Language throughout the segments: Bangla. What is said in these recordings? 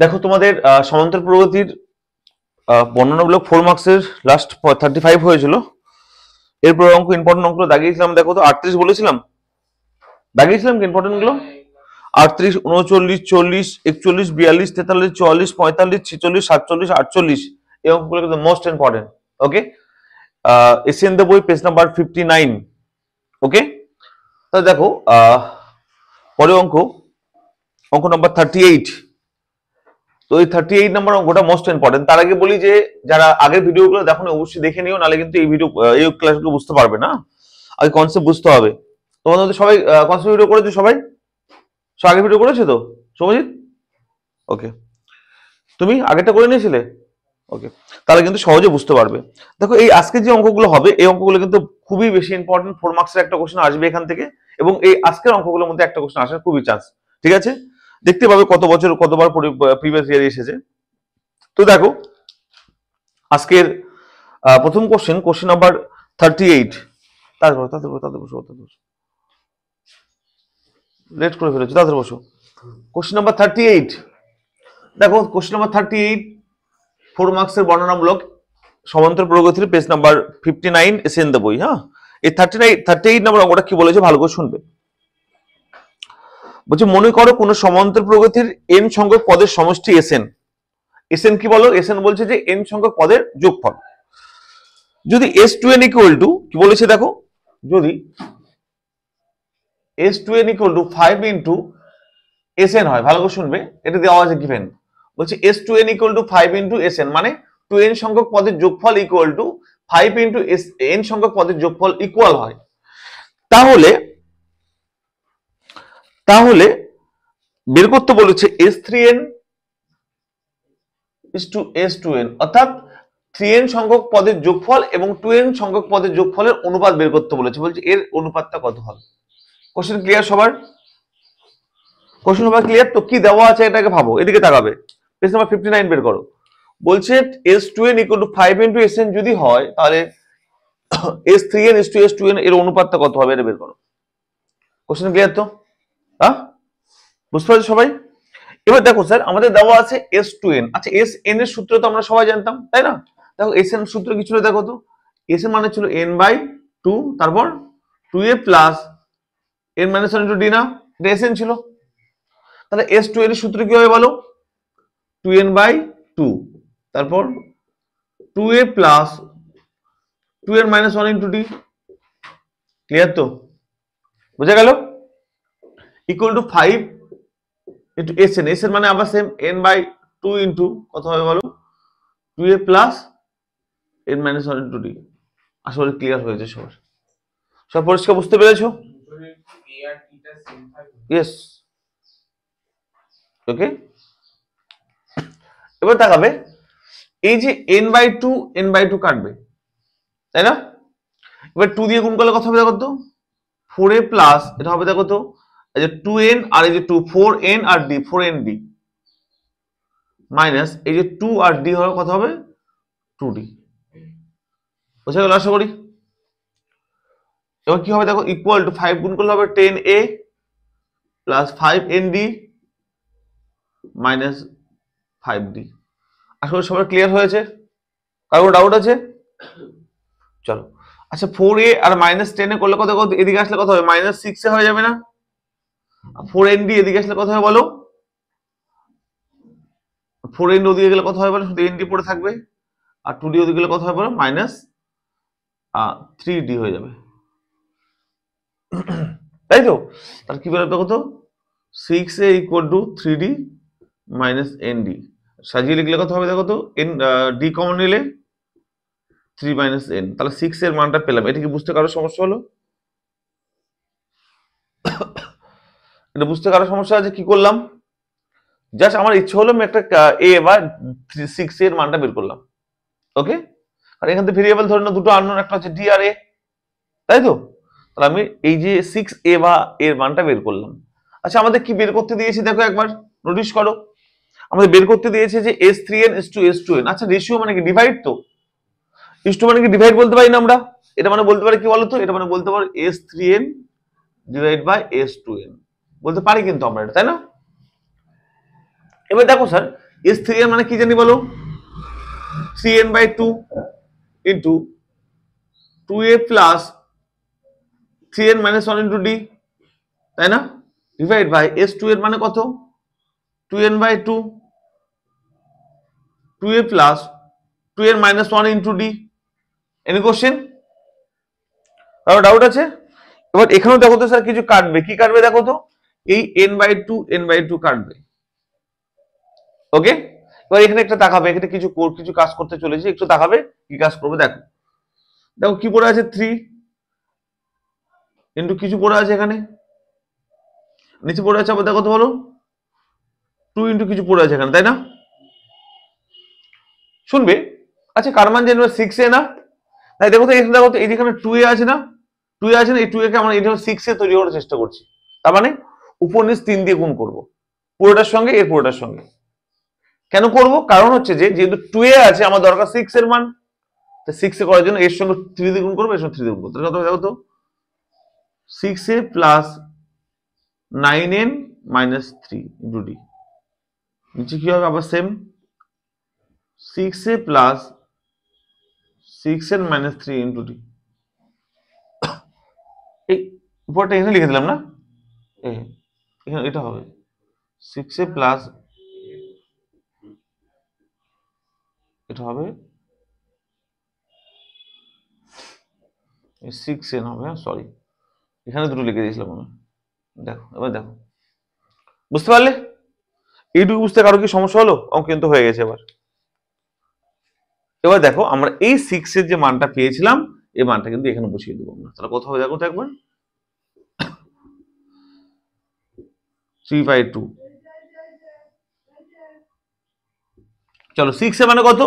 দেখো তোমাদের সমান্তর প্রগতির বর্ণনামূলক 4 মার্কসের লাস্ট 35 হয়েছিল। এরপর অঙ্ক ইম্পর্টেন্ট অঙ্কগুলো দাগিয়েছিলাম, দেখো তো 38 বলেছিলাম, দাগিয়েছিলাম কি ইম্পর্টেন্ট গুলো? 38, 39, 40, 41, 42, 43, 44, 45, 46, 47, 48 এই অঙ্কগুলো কিন্তু most important. Okay, as in the বই পেজ নাম্বার 59। ওকে, তাহলে দেখো পরে অঙ্ক নাম্বার 38। তো এই 38 নম্বর অঙ্কটা মোস্ট ইম্পর্টেন্ট। তার আগে বলি যে যারা আগের ভিডিওগুলো দেখো অবশ্যই দেখে নিও, নাহলে কিন্তু এই ক্লাসগুলো বুঝতে পারবে না। আগে কনসেপ্ট বুঝতে হবে। তোমাদের সবাই কনসেপ্ট ভিডিও করেছো? সবাই আগের ভিডিও করেছো তো সৌমজিৎ? ওকে, তুমি আগেরটা করে নিয়েছিলে? ওকে, তাহলে কিন্তু সহজে বুঝতে পারবে। দেখো এই আজকে যে অঙ্কগুলো হবে এই অঙ্কগুলো কিন্তু খুবই বেশি ইম্পর্টেন্ট। 4 মার্কসের একটা কোশ্চেন আসবে এখান থেকে, এবং এই আজকের অঙ্কগুলোর মধ্যে একটা কোশ্চেন আসার খুবই চান্স। ঠিক আছে, দেখতে পাবে কত বছর কতবার প্রিভিয়াস ইয়ারে এসেছে। তো দেখো আজকের প্রথম কোশ্চেন নাম্বার 38। তারপর লেট করে ফেলেছো, তাদের বসো। Question number 38। দেখো কোশ্চেন নাম্বার 38 4 মার্কসের বর্ণনামূলক সমান্তর প্রগতির পেজ নাম্বার 59 এসএন দ্য বই। হ্যাঁ, এই 38 নম্বর অঙ্কটা কি বলেছে ভালো করে শুনবে। বলছে মনে করো কোন সমান্তর প্রগতির n সংখ্যক পদের সমষ্টি এসএন। এসএন কি বলো? এসএন বলছে যে n সংখ্যক পদের যোগফল। যদি s2n ইকুয়াল টু কি বলেছে দেখো, যদি s2n equal to 5 into sn হয়, ভালো করে শুনবে, এটা দেওয়া আছে গিভেন। বলছে s2n equal to 5 into sn, মানে 2n সংখ্যক পদের যোগফল ইকুয়াল টু 5 ইনটু n সংখ্যক পদের যোগফল ইকুয়াল হয়। তাহলে বের করতে বলেছে s3n is to s2n, অর্থাৎ 3n সংখ্যক পদের যোগফল এবং 2n সংখ্যক পদের যোগফলের অনুপাত বের করতে বলেছে। বলছে এর অনুপাতটা কত হবে। কোশ্চেন ক্লিয়ার সবার? কোশ্চেন সবার ক্লিয়ার তো? কি দেওয়া আছে এটাকে ভাবো, এদিকে তাকাবে, পেজ নাম্বার 59 বের করো। বলছে s2n equal to 5 into sn যদি হয়, তাহলে s3n is to s2n এর অনুপাতটা কত হবে এটা বের করো। কোশ্চেন ক্লিয়ার তো? হ্যাঁ, বুঝতে পারছো সবাই? এবার দেখো স্যার আমাদের দেওয়া আছে s2n। আচ্ছা, sn এর সূত্র তো আমরা সবাই জানতাম, তাই না? দেখো sn সূত্র কি ছিল দেখো তো, sn মানে ছিল n/2, তারপর 2a প্লাস n - 1 * d না, এটা sn ছিল। তাহলে s2n এর সূত্র কি হবে বলো? 2n/2, তারপর 2a plus 2n - 1 * d। Clear তো? বুঝা গেল? ইকুয়াল টু 5 ইনটু sn মানে আবার সেম n/2 ইনটু কত হবে বলো? 2a plus n - 1 * d। আশা করি ক্লিয়ার হয়েছে সবার, সব পরিষ্কার বুঝতে পেরেছো? ইয়েস, ওকে। এবার তাকাবে, এই যে n/2 কাটবে, তাই না? এবার 2 দিয়ে গুণ করলে কত হবে দেখো তো? 4a প্লাস এটা হবে দেখো তো, এই যে 2n আর এই যে 2, 4n আর d, 4nd মাইনাস এই যে 2 আর d হবে কত হবে? 2d। বুঝা গেল আশা করি? এবার কি হবে দেখো, ইকুয়াল টু 5 গুণ করলে হবে 10a plus 5nd minus 5d। আশা করি সবার ক্লিয়ার হয়েছে? কারো ডাউট আছে? চলো, আচ্ছা 4a আর মাইনাস 10 এ করলে কত, এদিকে আসলে কত হবে? -6 এ হয়ে যাবে না? 4nd এদিকে আসলে কত হবে বলো? 4nd ওদিকে গেলে কত হবে বলো? শুধু nd পড়ে থাকবে, আর 2d ওদিকে গেলে কত হবে বলো? -3d হয়ে যাবে, তাই তো? তাহলে কি বেরোবে কত? 6a equal to 3d minus nd। সাজিয়ে লিখলে কত হবে দেখো তো? d কমন নিলে 3 মাইনাস n, তাহলে 6 এর মানটা পেলাম। এটা কি বুঝতে কারো সমস্যা হলো? এটা বুঝতে কারো সমস্যা আছে? কি করলাম, জাস্ট আমার ইচ্ছে হলো আমি একটা a বা 6 এর মানটা বের করলাম। ওকে, আর এখান থেকে ভেরিয়েবল ধরে নাও দুটো আননোন, একটা হচ্ছে d আর a, তাই তো? তাহলে আমি এই যে 6a বা এর মানটা বের করলাম। আচ্ছা, আমাদের কি বের করতে দিয়েছে দেখো একবার নোটিশ করো। আমাদের বের করতে দিয়েছে যে s3n is to s2n। আচ্ছা, রেশিও মানে কি? ডিভাইড তো। is to মানে কি? ডিভাইড বলতে পারি না আমরা? এটা মানে বলতে পারি কি বলতো? এটা মানে বলতে পারি s3n ডিভাইড বাই s2n বলতে পারি কিন্তু আমরা এটা, তাই না? এবার দেখো স্যার এস থ্রি এন মানে কি জানি বলো, 3n/2 into 2a plus 3n - 1 into D, তাই না? ডিভাইড বাই এস টু এর মানে কত, 2n/2 2a plus 2n - 1 into D. Any question? কারো ডাউট আছে? এবার এখানেও দেখো তো স্যার কিছু কাটবে, কি কাটবে দেখো তো, এই n/2 কাটবে। ওকে, এবার এখানে একটা তাকাবে, এখানে কিছু কাজ করতে চলেছে, একটু তাকাবে কি কাজ করবে দেখো। দেখো কি পড়ে আছে, 3 ইন্টু কিছু পড়ে আছে এখানে, নিচে পড়ে আছে আবার দেখো তো বলো, 2 ইন্টু কিছু পড়ে আছে এখানে, তাই না? শুনবে, আচ্ছা কার মান জানবে, 6a না? তাই দেখো তো এখানে, দেখো তো এই যেখানে 2a আছে না, 2a আছে না, এই 2a কে আমরা এটা 6a তৈরি করার চেষ্টা করছি। তার মানে উপর নিচ 3 দিয়ে গুণ করব, পুরোটার সঙ্গে এর পুরোটার সঙ্গে। কেন করব? কারণ হচ্ছে যে যেহেতু 2a আছে, আমার দরকার 6 এর মান, তো 6 এ করার জন্য এর সঙ্গে 3 দিয়ে গুণ করব, এর সঙ্গে 3 দিয়ে গুণ করব। তাহলে কত হবে দেখো তো, 6a plus 9n - 3 into D. নিচে কি হবে আবার same, 6a plus 6n - 3 into D. এই উপরটা এখানে লিখে দিলাম না, এখানে এটা হবে 6a প্লাস, এটা হবে 6n হবে, সরি এখানে দুটো লিখে দিয়েছিলাম আমি। দেখো এবার দেখো, বুঝতে পারলে? এইটুকু বুঝতে কারো কি সমস্যা হলো? অঙ্ক কিন্তু হয়ে গেছে। এবার দেখো আমরা এই 6 এর যে মানটা পেয়েছিলাম, এই মানটা কিন্তু এখানে বসিয়ে দেবো আমরা। তাহলে কত হবে দেখো তো একবার, 3/2। চলো 6 এর মানে কত,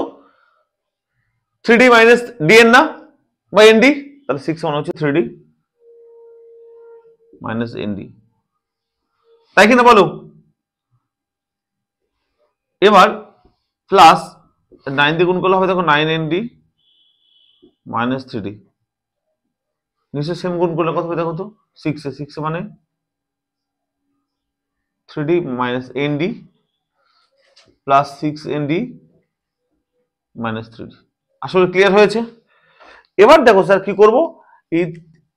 3d মাইনাস dn না, বা nd, তাহলে 6 মানে হচ্ছে 3d মাইনাস nd, তাই কিনা বলো? এবার প্লাস 9 দিয়ে গুণ করলে হবে দেখো 9nd মাইনাস 3d, নিচে সেম গুণ করলে কত হবে দেখো তো, 6 এ মানে 3d minus nd plus 6nd minus 3d। আসলে ক্লিয়ার হয়েছে? এবার দেখো স্যার কি করব, এই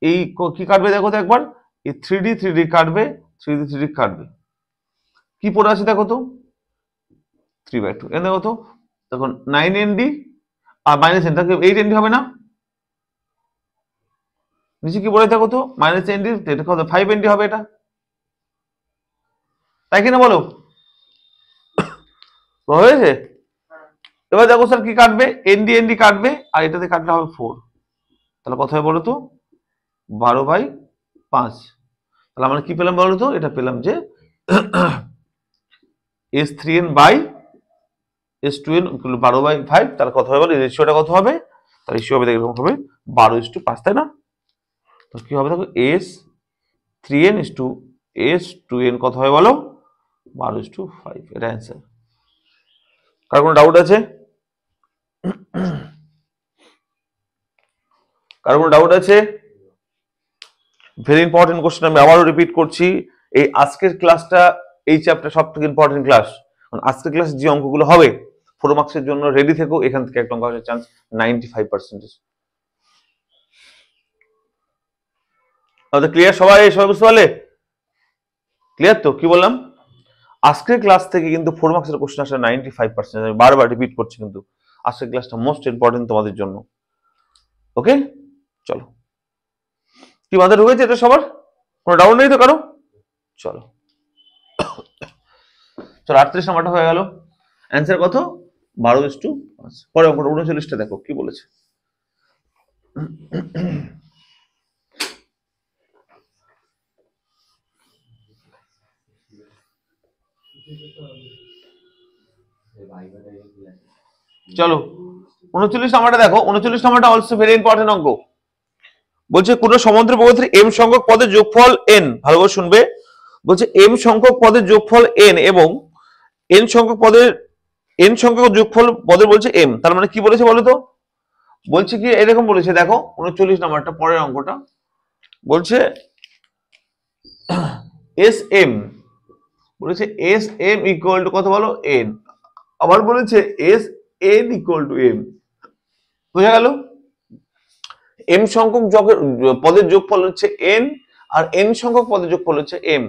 এই কি কাটবে দেখো তো একবার, এই 3d কাটবে, 3d কাটবে, কি পড়ে আছে দেখো তো, 3/2। এখানে দেখো তো, তখন 9nd আর মাইনাস n, তাকে 8nd হবে না, নিচে কি পড়ে দেখো তো, মাইনাস nd, এটা কত 5nd হবে এটা, তাই কিনা বলো? হয়েছে? এবার দেখো স্যার কি কাটবে, nd কাটবে, আর এটাতে কাটলে হবে 4, তাহলে কত হবে বলো তো, 12/5। তাহলে আমরা কি পেলাম বলো তো, এটা পেলাম যে s3n বাই s2n 12/5। তাহলে কত হবে বলো, রেশিওটা কত হবে, তাহলে রেশিও হবে এরকম হবে 12:5, তাই না? তো কি হবে দেখো, s3n s2n কত হবে বলো, 12:5। এটা অ্যান্সার। কার কোনো ডাউট আছে? কার কোনো ডাউট আছে? ভেরি ইম্পর্টেন্ট কোশ্চেন, আমি আবারও রিপিট করছি, এই আজকের ক্লাসটা, এই চ্যাপ্টার সব থেকে ইম্পর্টেন্ট ক্লাস। আজকের ক্লাসে যে অঙ্কগুলো হবে 4 মার্কসের জন্য রেডি থেকো, এখান থেকে একটা অঙ্ক আসার চান্স 95%। ক্লিয়ার সবাই? সবাই বুঝতে পারলে? ক্লিয়ার তো? কি বললাম, আজকের ক্লাস থেকে কিন্তু 4 মার্কসের কোশ্চেন আসে 95%। আমি বারবার রিপিট করছি, কিন্তু আজকের ক্লাসটা মোস্ট ইম্পর্টেন্ট তোমাদের জন্য। ওকে, চলো, কি মাথায় ঢুকেছে এটা সবার? কোনো ডাউট নেই তো কারো? চলো চলো 38 নাম্বারটা হয়ে গেল। অ্যান্সার কত, 12:5। পরে অঙ্কটা 39টা দেখো কি বলেছে। চলো 39 নাম্বারটা দেখো। 39 নাম্বারটা অলসো ভেরি ইম্পর্টেন্ট অঙ্ক। বলছে কোন সমুদ্র প্রগতির m সংখ্যক পদের যোগফল n, ভালো করে শুনবে, বলছে m সংখ্যক পদের যোগফল n এবং n সংখ্যক যোগফল পদের বলছে m। তার মানে কি বলেছে বলো তো, বলছে কি এরকম বলেছে দেখো 39 নাম্বারটা, পরের অঙ্কটা বলছে sm, বলেছে sm ইকুয়াল টু কত বলো, n। আবার বলেছে S N equal to M, বোঝা গেল? এম সংখ্যক পদের যোগফল হচ্ছে এন, আর এন সংখ্যক পদের যোগফল হচ্ছে এম।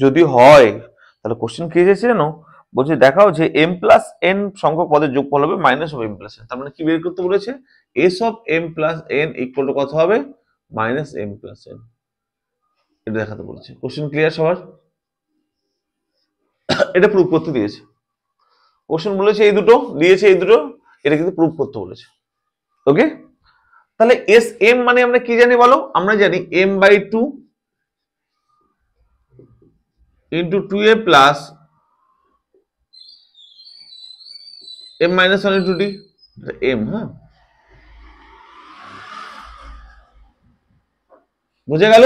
যদি হয় তাহলে কোশ্চেন কি এসেছে জানো, বলছে দেখাও যে এম প্লাস এন সংখ্যক পদের যোগফল হবে minus of M plus N. তার মানে কি বের করতে বলেছে, S of M plus N equal to কত হবে, মাইনাস এম প্লাস এন। এটা দেখাতে বলেছে। কোশ্চেন ক্লিয়ার সবার? এটা প্রুফ করতে দিয়েছে। কোশ্চেন বলেছে এই দুটো দিয়েছে, এই দুটো, এটা কিন্তু প্রুফ করতে বলেছে। ওকে, তাহলে এস এম মানে আমরা কি জানি বলো? আমরা জানি M by two into two A plus M minus one into D, M. হ্যাঁ, বুঝে গেল?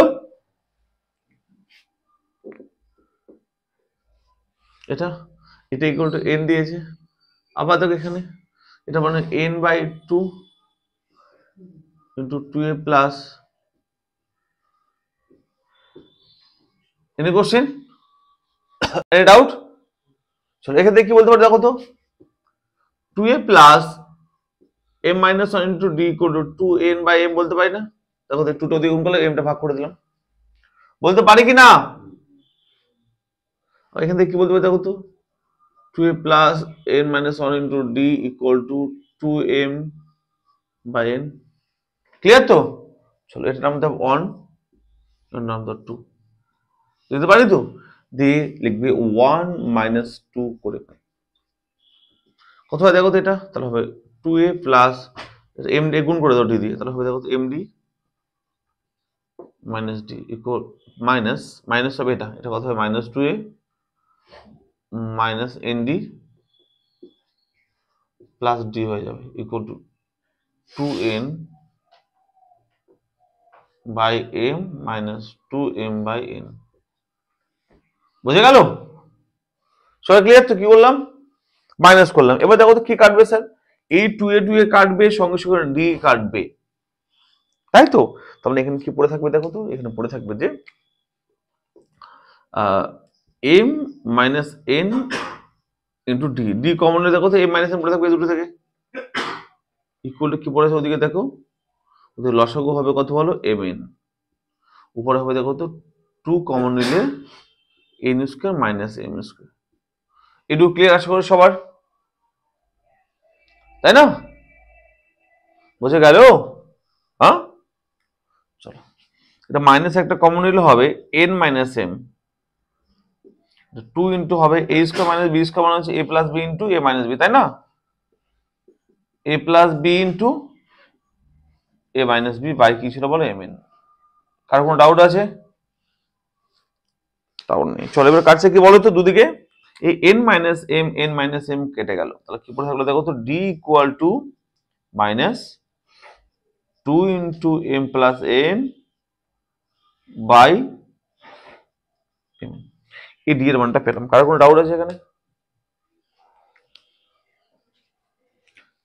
এটা এটা ইকুয়াল টু এন দিয়েছে, আবার দেখো এখানে এটা মানে N by two into two A plus any question, any doubt? চলো এখান থেকে কি বলতে পারি দেখো তো, two A plus M minus one into D equal to two N by M বলতে পারি না? দেখো তো, টুটা দিয়ে গুণ করলে এমটা ভাগ করে দিলাম, বলতে পারি কি না? এখান থেকে কি বলতে পারি দেখো তো, two A plus N minus one into D equal to two M by N. Clear তো? চলো এটার নাম দাও ওয়ান, এটার নাম দাও টু, দিতে পারি তো? দিয়ে লিখবে ওয়ান মাইনাস টু করে। কত হয় দেখো তো এটা, তাহলে হবে two A plus M D গুণ করে দাও ডি দিয়ে, তাহলে হবে দেখো M D minus D equal minus minus হবে এটা, এটা কত হবে minus two A minus N D plus D হয়ে যাবে equal to two N by M minus two M by N. বুঝে গেল? সবাই ক্লিয়ার তো? কি বললাম, মাইনাস করলাম। এবার দেখো তো কি কাটবে স্যার, এই টু এ কাটবে, সঙ্গে সঙ্গে ডি কাটবে, তাই তো? তাহলে এখানে কি পড়ে থাকবে দেখো তো, এখানে পড়ে থাকবে যে M minus N into D, D common দেখো তো এম মাইনাস এন পড়ে থাকবে এই দুটো থেকে, ইকুয়াল টু কি পড়েছে ওদিকে দেখো, ওদের লসাগু হবে কত বলো, এম এন, উপরে হবে দেখো তো টু কমন নিলে N square minus M square. এটুকু ক্লিয়ার আশা করি সবার, তাই না? বুঝে গেল? হ্যাঁ, চলো এটা মাইনাস একটা কমন নিলে হবে N minus M, two into হবে A square minus B square মানে হচ্ছে A plus B into A minus B, তাই না? A plus B into A minus B by কি ছিল বলো, এম এন। কার কোনো ডাউট আছে? ডাউট নেই। চলো এবার কাটছে কি বলো তো দুদিকে, এই এন মাইনাস এম কেটে গেল, তাহলে কি পড়ে থাকলো দেখো তো, D equal to minus two into M plus N by M. এই ডি এর মানটা পেলাম। কার কোনো ডাউট আছে এখানে?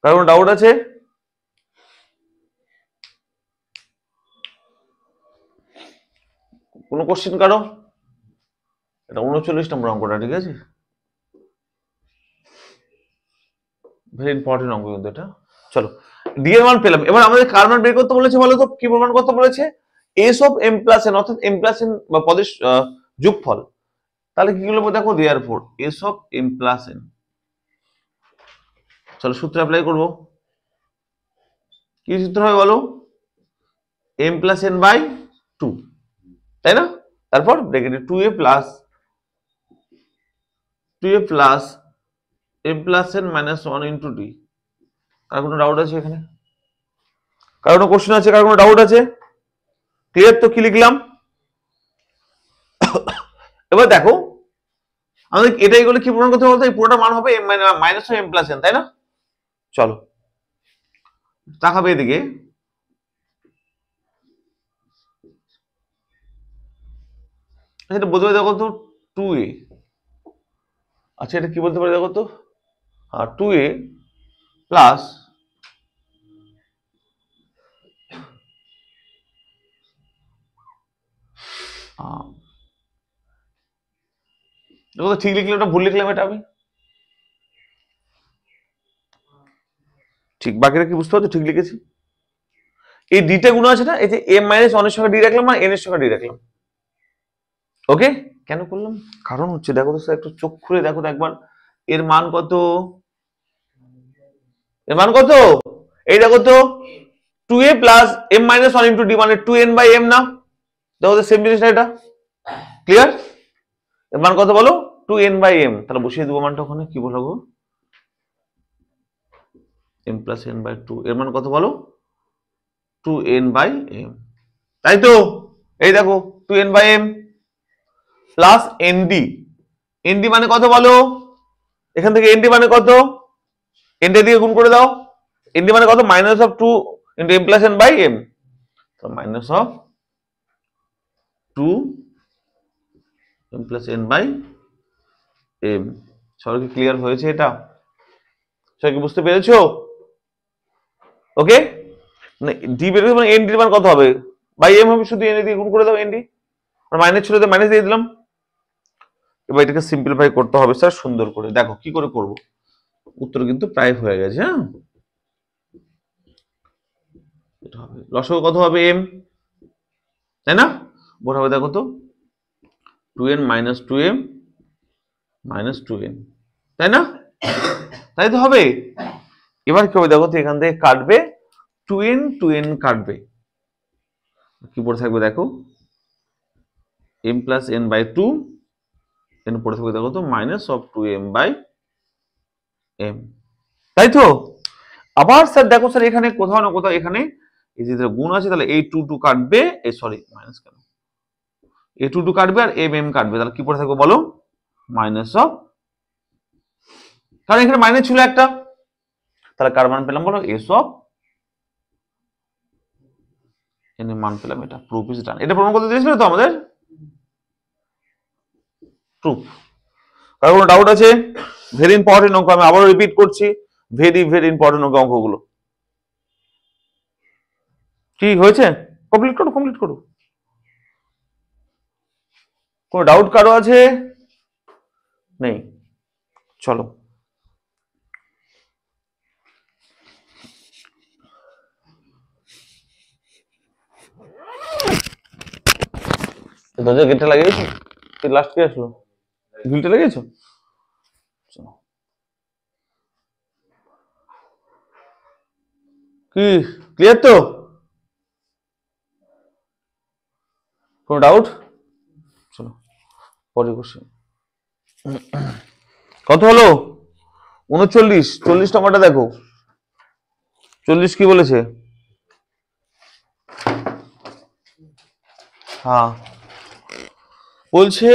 কার কোনো ডাউট আছে? কোনো কোশ্চেন কারো? এটা 39 নম্বর অঙ্কটা, ঠিক আছে? ভেরি ইম্পর্টেন্ট অঙ্ক কিন্তু এটা। চলো ডি এর মান পেলাম, এবার আমাদের কার মান বের করতে বলেছে বলো তো, কি প্রমাণ করতে বলেছে, S of M plus N, অর্থাৎ এম প্লাস এন বা পদের যোগফল। তাহলে কি লিখবো দেখো, therefore S of M plus N. চলো সূত্র অ্যাপ্লাই করবো। কি সূত্র হবে বলো, M plus N by two, তাই না? তারপর ব্র্যাকেটে two A plus M plus N minus one into D. কার কোনো ডাউট আছে এখানে? কার কোনো কোশ্চেন আছে? কার কোনো ডাউট আছে? ক্লিয়ার তো? কি লিখলাম এবার দেখো, আমাদের এটাই বলে কি প্রমাণ করতে বলতো, এই পুরোটা মান হবে মাইনাস এম প্লাস এন, তাই না? চলো তাকাবে এদিকে, এটা বলতে পারি দেখো তো টু এ, আচ্ছা এটা কি বলতে পারি দেখো তো, টু এ প্লাস দেখো তো ঠিক লিখলাম, এটা ভুল লিখলাম, এটা আমি ঠিক, বাকিটা কি বুঝতে পারছো? ঠিক লিখেছি। এই ডিটা গুণ আছে না, এই যে m মাইনাস 1 এর সঙ্গে ডি রাখলাম আর n এর সঙ্গে ডি রাখলাম। ওকে, কেন করলাম? কারণ হচ্ছে দেখো তো স্যার, একটু চোখ খুলে দেখো তো একবার, এর মান কত? এর মান কত? এই দেখো তো 2a plus m minus 1 into D, মানে 2n বাই m না? দেখো তো সেম জিনিসটা, এটা ক্লিয়ার? এর মান কত বলো? 2n by m। তাহলে বসিয়ে দেবো মানটা ওখানে, কি বসাবো? m plus n by 2। এর মান কত বলো? 2n বাই m, তাই তো? এই দেখো 2n by m plus nd। nd মানে কত বলো? এখান থেকে nd মানে কত? nd দিয়ে গুণ করে দাও। nd মানে কত? Minus of 2 into m plus n by m। তো minus of 2 m plus n by m। সবাই কি ক্লিয়ার হয়েছে এটা? সবাই কি বুঝতে পেরেছো? ওকে, মানে ডি বের করে, মানে nd এর মান কত হবে? বাই m হবে, শুধু n দিয়ে গুণ করে দাও nd। আর মাইনাস ছিল তো মাইনাস দিয়ে দিলাম। এবার এটাকে সিম্পলিফাই করতে হবে স্যার সুন্দর করে। দেখো কি করে করব, উত্তর কিন্তু প্রায় হয়ে গেছে। হ্যাঁ, এটা হবে লসাগু কত হবে? m, তাই না? বড় হবে দেখো তো 2n minus 2m minus 2n, তাই না? তাই তো হবে। এবার কি হবে দেখো তো, এখান থেকে কাটবে 2n, 2n কাটবে, কি পড়ে থাকবে দেখো m plus n by 2, n পড়ে থাকবে দেখো তো minus of 2m by m, তাই তো? আবার স্যার দেখো স্যার, এখানে কোথাও না কোথাও এখানে এই যে গুণ আছে, তাহলে এই 2 2 কাটবে, এই সরি মাইনাস কেন, এই 2 2 কাটবে আর m কাটবে, তাহলে কি পড়ে থাকবে বলো? মাইনাস অফ, কারণ এখানে মাইনাস ছিল একটা, তাহলে কার মান পেলাম বলো? s অফ n এর মান পেলাম। এটা প্রুফ ইজ ডান। এটা প্রমাণ করতে দিয়েছিল তো আমাদের, প্রুফ। কার কোনো ডাউট আছে? ভেরি ইম্পর্টেন্ট অঙ্ক, আমি আবারও রিপিট করছি, ভেরি ভেরি ইম্পর্টেন্ট অঙ্কগুলো। কি হয়েছে? কমপ্লিট করো, কমপ্লিট করো। কোনো ডাউট কারো আছে? নেই? চলো দরজা গেটটা লাগিয়েছো? লাস্ট কে আসলো? গিলটা লাগিয়েছো? কি ক্লিয়ার তো? কোনো ডাউট? চলো পরে কোশ্চেন। কত হলো? 39। 40 নম্বরটা দেখো, 40 কি বলেছে? হ্যাঁ, বলছে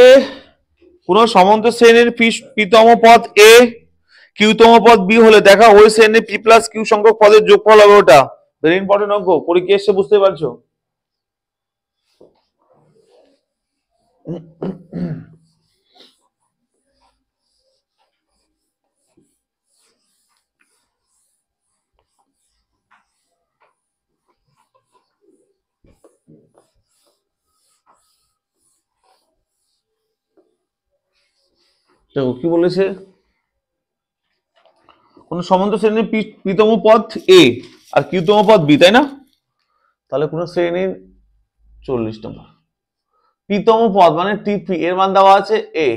কোন সমন্ত শ্রেণীর পিতম পদ এ কিউতম পদ বি হলে দেখা ওই শ্রেণীর পি প্লাস কিউ সংখ্যক পদের যোগফল হবে ওটা। ভেরি ইম্পর্টেন্ট অঙ্ক, পরীক্ষা এসে বুঝতে পারছো? দেখো কি বলেছে, কোন সমন্ত শ্রেণীর পিতম পদ এ আর কিউতম পদ বি, তাই না? তাহলে কোন শ্রেণীর 40 নম্বর পিতম পদ মানে টিপি, এর মান দেওয়া আছে এ,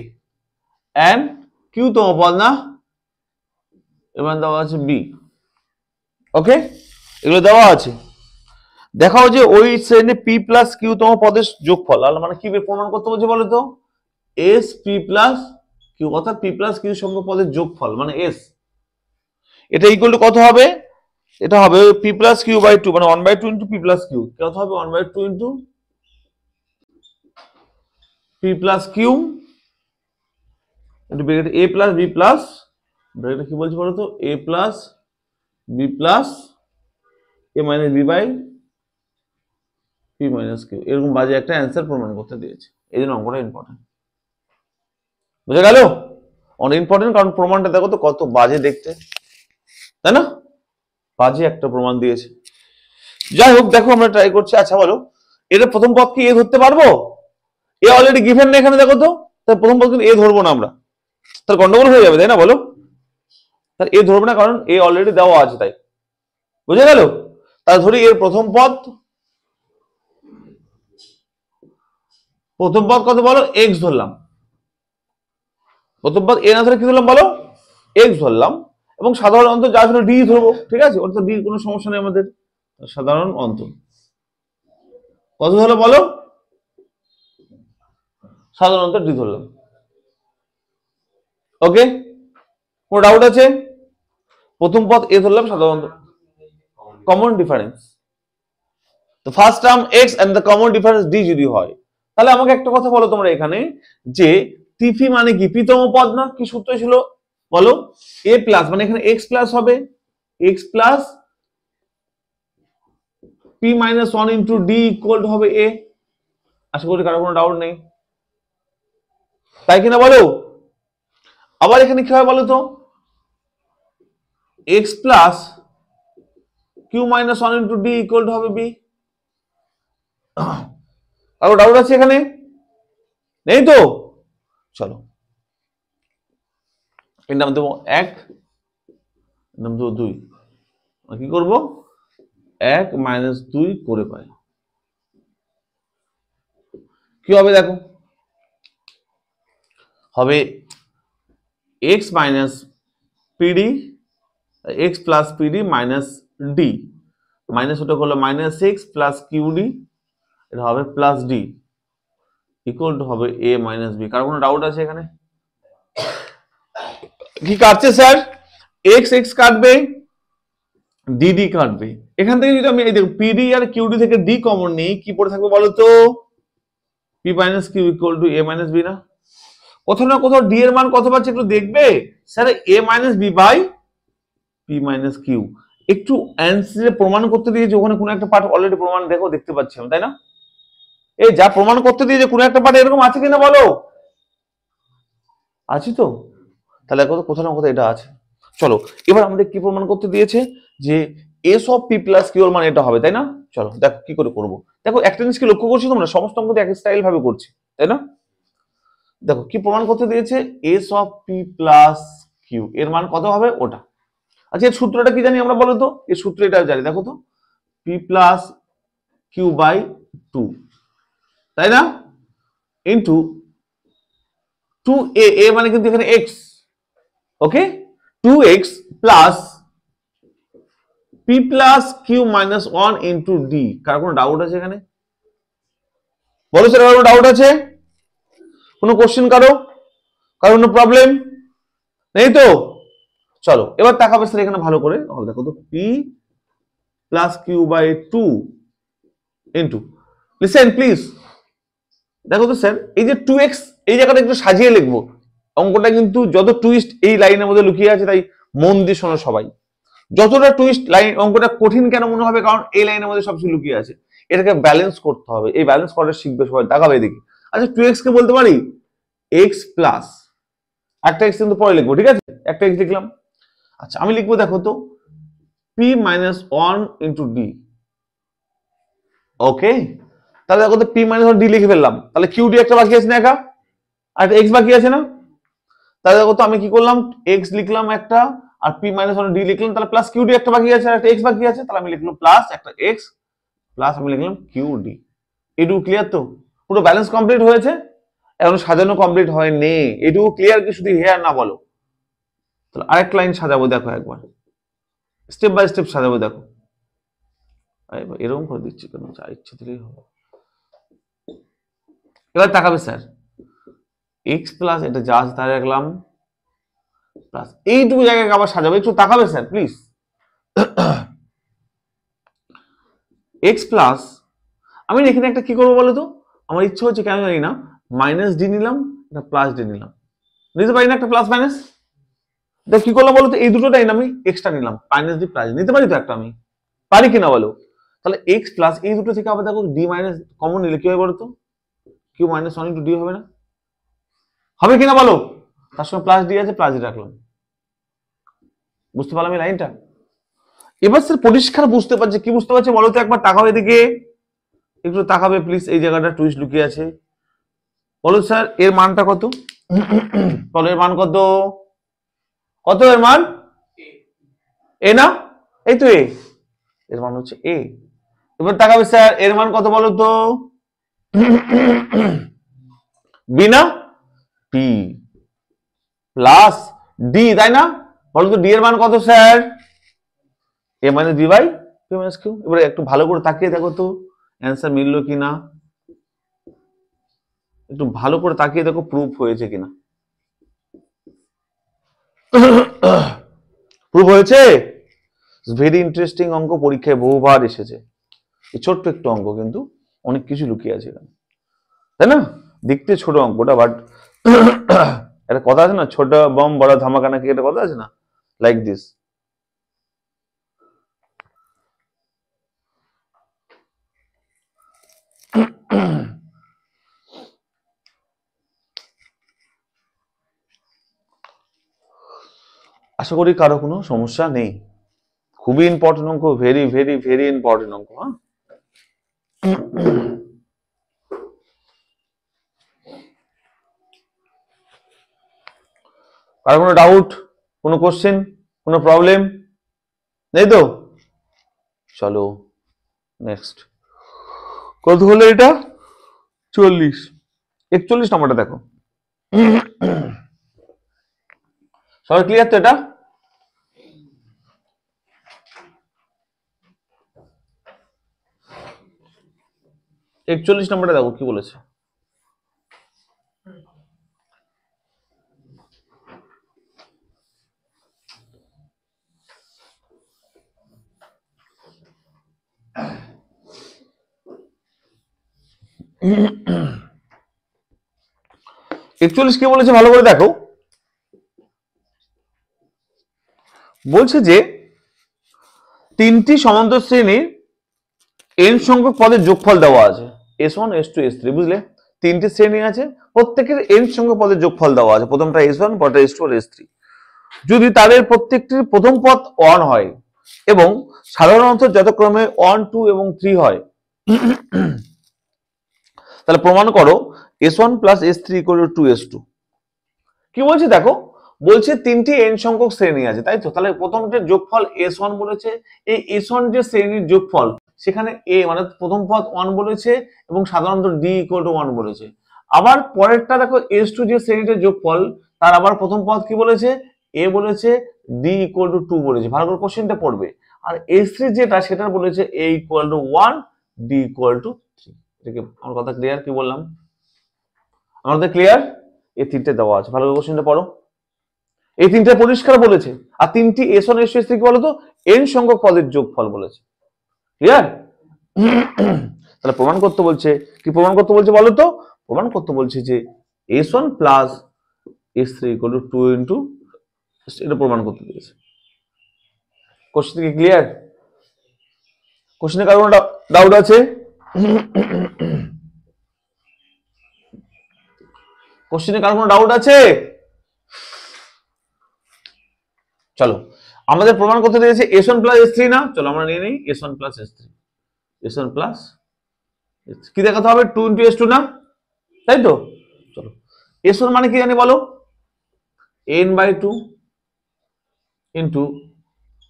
এন্ড কিউতম পদ না, এর মান দেওয়া আছে বি। ওকে, এগুলো দেওয়া আছে। দেখাও যে ওই শ্রেণী পি প্লাস কিউতম পদের যোগফল, মানে কি প্রমাণ করতে বলছে বলো তো? এস পি প্লাস কিউ, অর্থাৎ পি প্লাস কিউ সংখ্যক পদের যোগফল মানে এস, এটা ইকুয়াল টু কত হবে? এটা হবে পি প্লাস কিউ বাই 2, মানে 1/2 ইন্টু পি প্লাস কিউ। কত হবে? 1/2 into P plus Q into bracket A plus B plus, ব্র্যাকেটে কি বলছে বলো তো? A plus B plus A minus B by P minus Q. এরকম বাজে একটা অ্যান্সার প্রমাণ করতে দিয়েছে, এই জন্য অঙ্কটা ইম্পর্টেন্ট। বুঝে গেল? অনেক ইম্পর্টেন্ট, কারণ প্রমাণটা দেখো তো কত বাজে দেখতে, তাই না? বাজে একটা প্রমাণ দিয়েছে। যাই হোক, দেখো আমরা ট্রাই করছি। আচ্ছা বলো, এটা প্রথম পদ কি এ ধরতে পারবো? এ অলরেডি গিভেন না এখানে, দেখো তো, তার প্রথম পদ কিন্তু এ ধরবো না আমরা, তার গন্ডগোল হয়ে যাবে, তাই না? বলো, তার এ ধরবো না, কারণ এ অলরেডি দেওয়া আছে, তাই বুঝে গেল? তাহলে ধরি এর প্রথম পদ কত বলো, এক্স ধরলাম। প্রথম পদ এ না ধরে কি ধরলাম বলো, এক্স ধরলাম, এবং সাধারণ অন্তর যা ছিল ডি ধরবো, ঠিক আছে? অর্থাৎ ডি কোনো সমস্যা নেই আমাদের। সাধারণ অন্তর কত হলো বলো, সাধারণ অন্তর ডি ধরলাম। ওকে, কোনো ডাউট আছে? প্রথম পদ এ ধরলাম, সাধারণ অন্তর, কমন ডিফারেন্স, তো first term X and the common difference D যদি হয়, তাহলে আমাকে একটা কথা বলো তোমরা এখানে, যে তিফি মানে কি, পিতম পদ না? কি সূত্র ছিল বলো? এ প্লাস, মানে এখানে এক্স প্লাস হবে, x plus P minus one into D equal হবে এ। আশা করি কারো কোনো ডাউট নেই, তাই কিনা বলো? আবার এখানে কি হয় বলো তো, X plus Q minus one into D equal হবে বি। কারো ডাউট আছে এখানে? নেই তো? চলো এর নাম দেবো এক, নাম দেবো দুই, কি করবো, এক মাইনাস দুই করে পাই, কি হবে দেখো, হবে x minus PD, x plus PD minus D, minus ওটা করলো মাইনাস এক্স প্লাস কিউডি, এটা হবে প্লাস ডি ইকুয়াল টু হবে এ মাইনাস বি। কার কোনো ডাউট আছে এখানে? কি কাটছে স্যার? এক্স এক্স কাটবে, ডিডি কাটবে। এখান থেকে যদি আমি এই দেখো পিডি আর কিউডি থেকে ডি কমন নিই, কি পড়ে থাকবে বলো তো, P minus Q equal to A minus B না? কোথাও না কোথাও ডি এর মান কত পাচ্ছে একটু দেখবে, sir A minus B by P minus Q. একটু অ্যান্সারে প্রমাণ করতে দিয়েছে, ওখানে কোনো একটা পার্ট অলরেডি প্রমাণ দেখো, দেখতে পাচ্ছি আমি, তাই না? এই যা প্রমাণ করতে দিয়েছে কোনো একটা পার্ট এরকম আছে কিনা বলো, আছে তো? তাহলে কোথাও না কোথাও এটা আছে। চলো এবার আমাদের কি প্রমাণ করতে দিয়েছে, যে S of P plus Q এর মান এটা হবে, তাই না? চলো দেখো কি করে করবো। দেখো একটা জিনিস কি লক্ষ্য করছি, তোমরা সমস্ত অঙ্ক এক স্টাইল ভাবে করছি, তাই না? দেখো কি প্রমাণ করতে দিয়েছে, S of P plus Q এর মান কত হবে ওটা। আচ্ছা এর সূত্রটা কি জানি আমরা বলো তো? এর সূত্র এটা জানি, দেখো তো, P plus Q by two, তাই না? ইন্টু টু এ মানে কিন্তু এখানে X, okay, two X plus P plus Q minus one into D. কার কোনো ডাউট আছে এখানে বলো স্যার? কোনো ডাউট আছে? কোনো কোশ্চেন কারো কোনো প্রবলেম নেই তো? চলো এবার তাকাবে স্যার এখানে ভালো করে, দেখো তো, P plus Q by two into, listen please, দেখো তো স্যার এই যে টু এক্স, এই জায়গাটা একটু সাজিয়ে লিখবো, অঙ্কটা কিন্তু যত টুইস্ট এই লাইনের মধ্যে লুকিয়ে আছে, তাই মন দিয়ে শোনো সবাই। যতটা টুইস্ট লাইন, অঙ্কটা কঠিন কেন মনে হবে, কারণ এই লাইনের মধ্যে সবকিছু লুকিয়ে আছে, এটাকে ব্যালেন্স করতে হবে, এই ব্যালেন্স করাটা শিখবে সবাই, তাকাবে এদিকে। আচ্ছা টু এক্স কে বলতে পারি এক্স প্লাস, একটা এক্স কিন্তু পরে লিখবো, ঠিক আছে, একটা এক্স লিখলাম। আচ্ছা আমি লিখবো দেখো তো, P minus one into D, okay. তাহলে দেখো তো পি মাইনাস ওয়ান ডি লিখে ফেললাম, তাহলে কিউ ডি একটা বাকি আছে না, একা, আর এক্স বাকি আছে না? তাহলে দেখো তো আমি কি করলাম, এক্স লিখলাম একটা, আর পি মাইনাস ওয়ান ডি লিখলাম, তাহলে প্লাস কিউ ডি একটা বাকি আছে, আর একটা এক্স বাকি আছে, তাহলে আমি লিখলাম প্লাস একটা এক্স প্লাস আমি লিখলাম কিউ ডি। এটুকু ক্লিয়ার তো? পুরো ব্যালেন্স কমপ্লিট হয়েছে, এখন সাজানো কমপ্লিট হয়নি, এটুকু ক্লিয়ার কি শুধু হেয়ার না বলো? তাহলে আরেকটা লাইন সাজাবো, দেখো একবার স্টেপ বাই স্টেপ সাজাবো, দেখো এরকম করে দিচ্ছি কেন, যা ইচ্ছে দিলেই হবে। এবার তাকাবে স্যার, এক্স প্লাস এটা যা আছে তাই রাখলাম, প্লাস এইটুকু জায়গায় আবার সাজাবো, একটু তাকাবে স্যার প্লিজ। এক্স প্লাস, আমি এখানে একটা কি করবো বলো তো, আমার ইচ্ছে হচ্ছে কেন জানি না, মাইনাস ডি নিলাম, একটা প্লাস ডি নিলাম, নিতে পারি না একটা প্লাস মাইনাস? দেখ কি করলাম বলো তো, এই দুটোটাই আমি এক্সট্রা নিলাম, মাইনাস ডি প্লাস নিতে পারি তো একটা, আমি পারি কিনা বলো? তাহলে এক্স প্লাস এই দুটো থেকে আবার দেখো ডি মাইনাস কমন নিলে কি হবে বলো তো, Q minus one into D হবে না? হবে কিনা বলো? তার সঙ্গে প্লাস ডি আছে, প্লাস ডি রাখলাম, বুঝতে পারলাম এই লাইনটা? এবার স্যার পরিষ্কার বুঝতে পারছে, কি বুঝতে পারছে বলো তো, একবার তাকাও এদিকে, একটু তাকাবে প্লিজ, এই জায়গাটা টুইস্ট লুকিয়ে আছে, বলো স্যার এর মানটা কত? বলো এর মান কত, কত এর মান? এ না, এই তো এ, এর মান হচ্ছে এ। এবার তাকাবে স্যার, এর মান কত বলো তো? বি না, পি প্লাস ডি, তাই না? বলো তো ডি এর মান কত sir? A minus B by P minus Q. এবারে একটু ভালো করে তাকিয়ে দেখো তো অ্যান্সার মিললো কিনা, একটু ভালো করে তাকিয়ে দেখো প্রুফ হয়েছে কিনা। প্রুফ হয়েছে? ভেরি ইন্টারেস্টিং অঙ্ক, পরীক্ষায় বহুবার এসেছে। এই ছোট্ট একটু অঙ্ক কিন্তু অনেক কিছু লুকিয়ে আছে এখানে, তাই না? দেখতে ছোট অঙ্কটা, বাট একটা কথা আছে না, ছোট বম বড় ধামাকা, নাকি একটা কথা আছে না, লাইক দিস। আশা করি কারো কোনো সমস্যা নেই। খুবই ইম্পর্টেন্ট অঙ্ক, ভেরি ভেরি ভেরি ইম্পর্টেন্ট অঙ্ক। হ্যাঁ, কারো কোনো ডাউট, কোনো কোশ্চেন, কোনো প্রবলেম নেই তো? চলো নেক্সট। কত হলো এটা? 40। 41 নম্বরটা দেখো। সবাই ক্লিয়ার তো এটা? একচল্লিশ নম্বরটা দেখো কি বলেছে। একচল্লিশ কি বলেছে ভালো করে দেখো। বলছে যে তিনটি সমান্তর শ্রেণীর n সংখ্যক পদের যোগফল দেওয়া আছে, S1 S2 S3, বুঝলে? তিনটি শ্রেণী আছে, প্রত্যেকের n সংখ্যক পদের যোগফল দেওয়া আছে, প্রথমটা S1, পরটা S2 আর S3। যদি তাদের প্রত্যেকটির প্রথম পদ 1 হয় এবং সাধারণত যথাক্রমে 1, 2 এবং 3 হয়, তাহলে প্রমাণ করো S1 plus S3 equal to 2S2। কি বলছে দেখো, বলছে তিনটি n সংখ্যক শ্রেণী আছে, তাই তো? তাহলে প্রথমটির যোগফল S1 বলেছে, এই S1 যে শ্রেণীর যোগফল, সেখানে a মানে প্রথম পদ 1 বলেছে এবং সাধারণত d ইকুয়াল টু 1 বলেছে। আবার পরেরটা দেখো S2 যে শ্রেণীর যোগফল, তার আবার প্রথম পদ কি বলেছে? a বলেছে, d ইকুয়াল টু 2 বলেছে। ভালো করে কোশ্চেনটা পড়বে। আর S3 যেটা, সেটা বলেছে a equal to 1, d equal to 3। এটাকে আমার কথা ক্লিয়ার? কি বললাম আমাদের ক্লিয়ার? এই তিনটে দেওয়া আছে, ভালো করে কোশ্চেনটা পড়ো। এই তিনটে পরিষ্কার বলেছে। আর তিনটি S1 S2 S3 কি বলতো? n সংখ্যক পদের যোগফল বলেছে। ক্লিয়ার? তাহলে প্রমাণ করতে বলছে, কি প্রমাণ করতে বলছে বলো তো? প্রমাণ করতে বলছে যে S1 plus S3 equal to 2 into, এটা প্রমাণ করতে দিয়েছে। কোশ্চেন কি ক্লিয়ার? কোশ্চেনে কারো কোনো ডাউট আছে? কোশ্চেনে কারো কোনো ডাউট আছে? চলো, আমাদের প্রমাণ করতে দিয়েছে S1 প্লাস S3 না? চলো আমরা নিয়ে নিই S1 plus S3। S1 plus কি দেখাতে হবে? 2 ইনটু S2 না, তাই তো? চলো, S1 মানে কি জানি বলো? n/2 into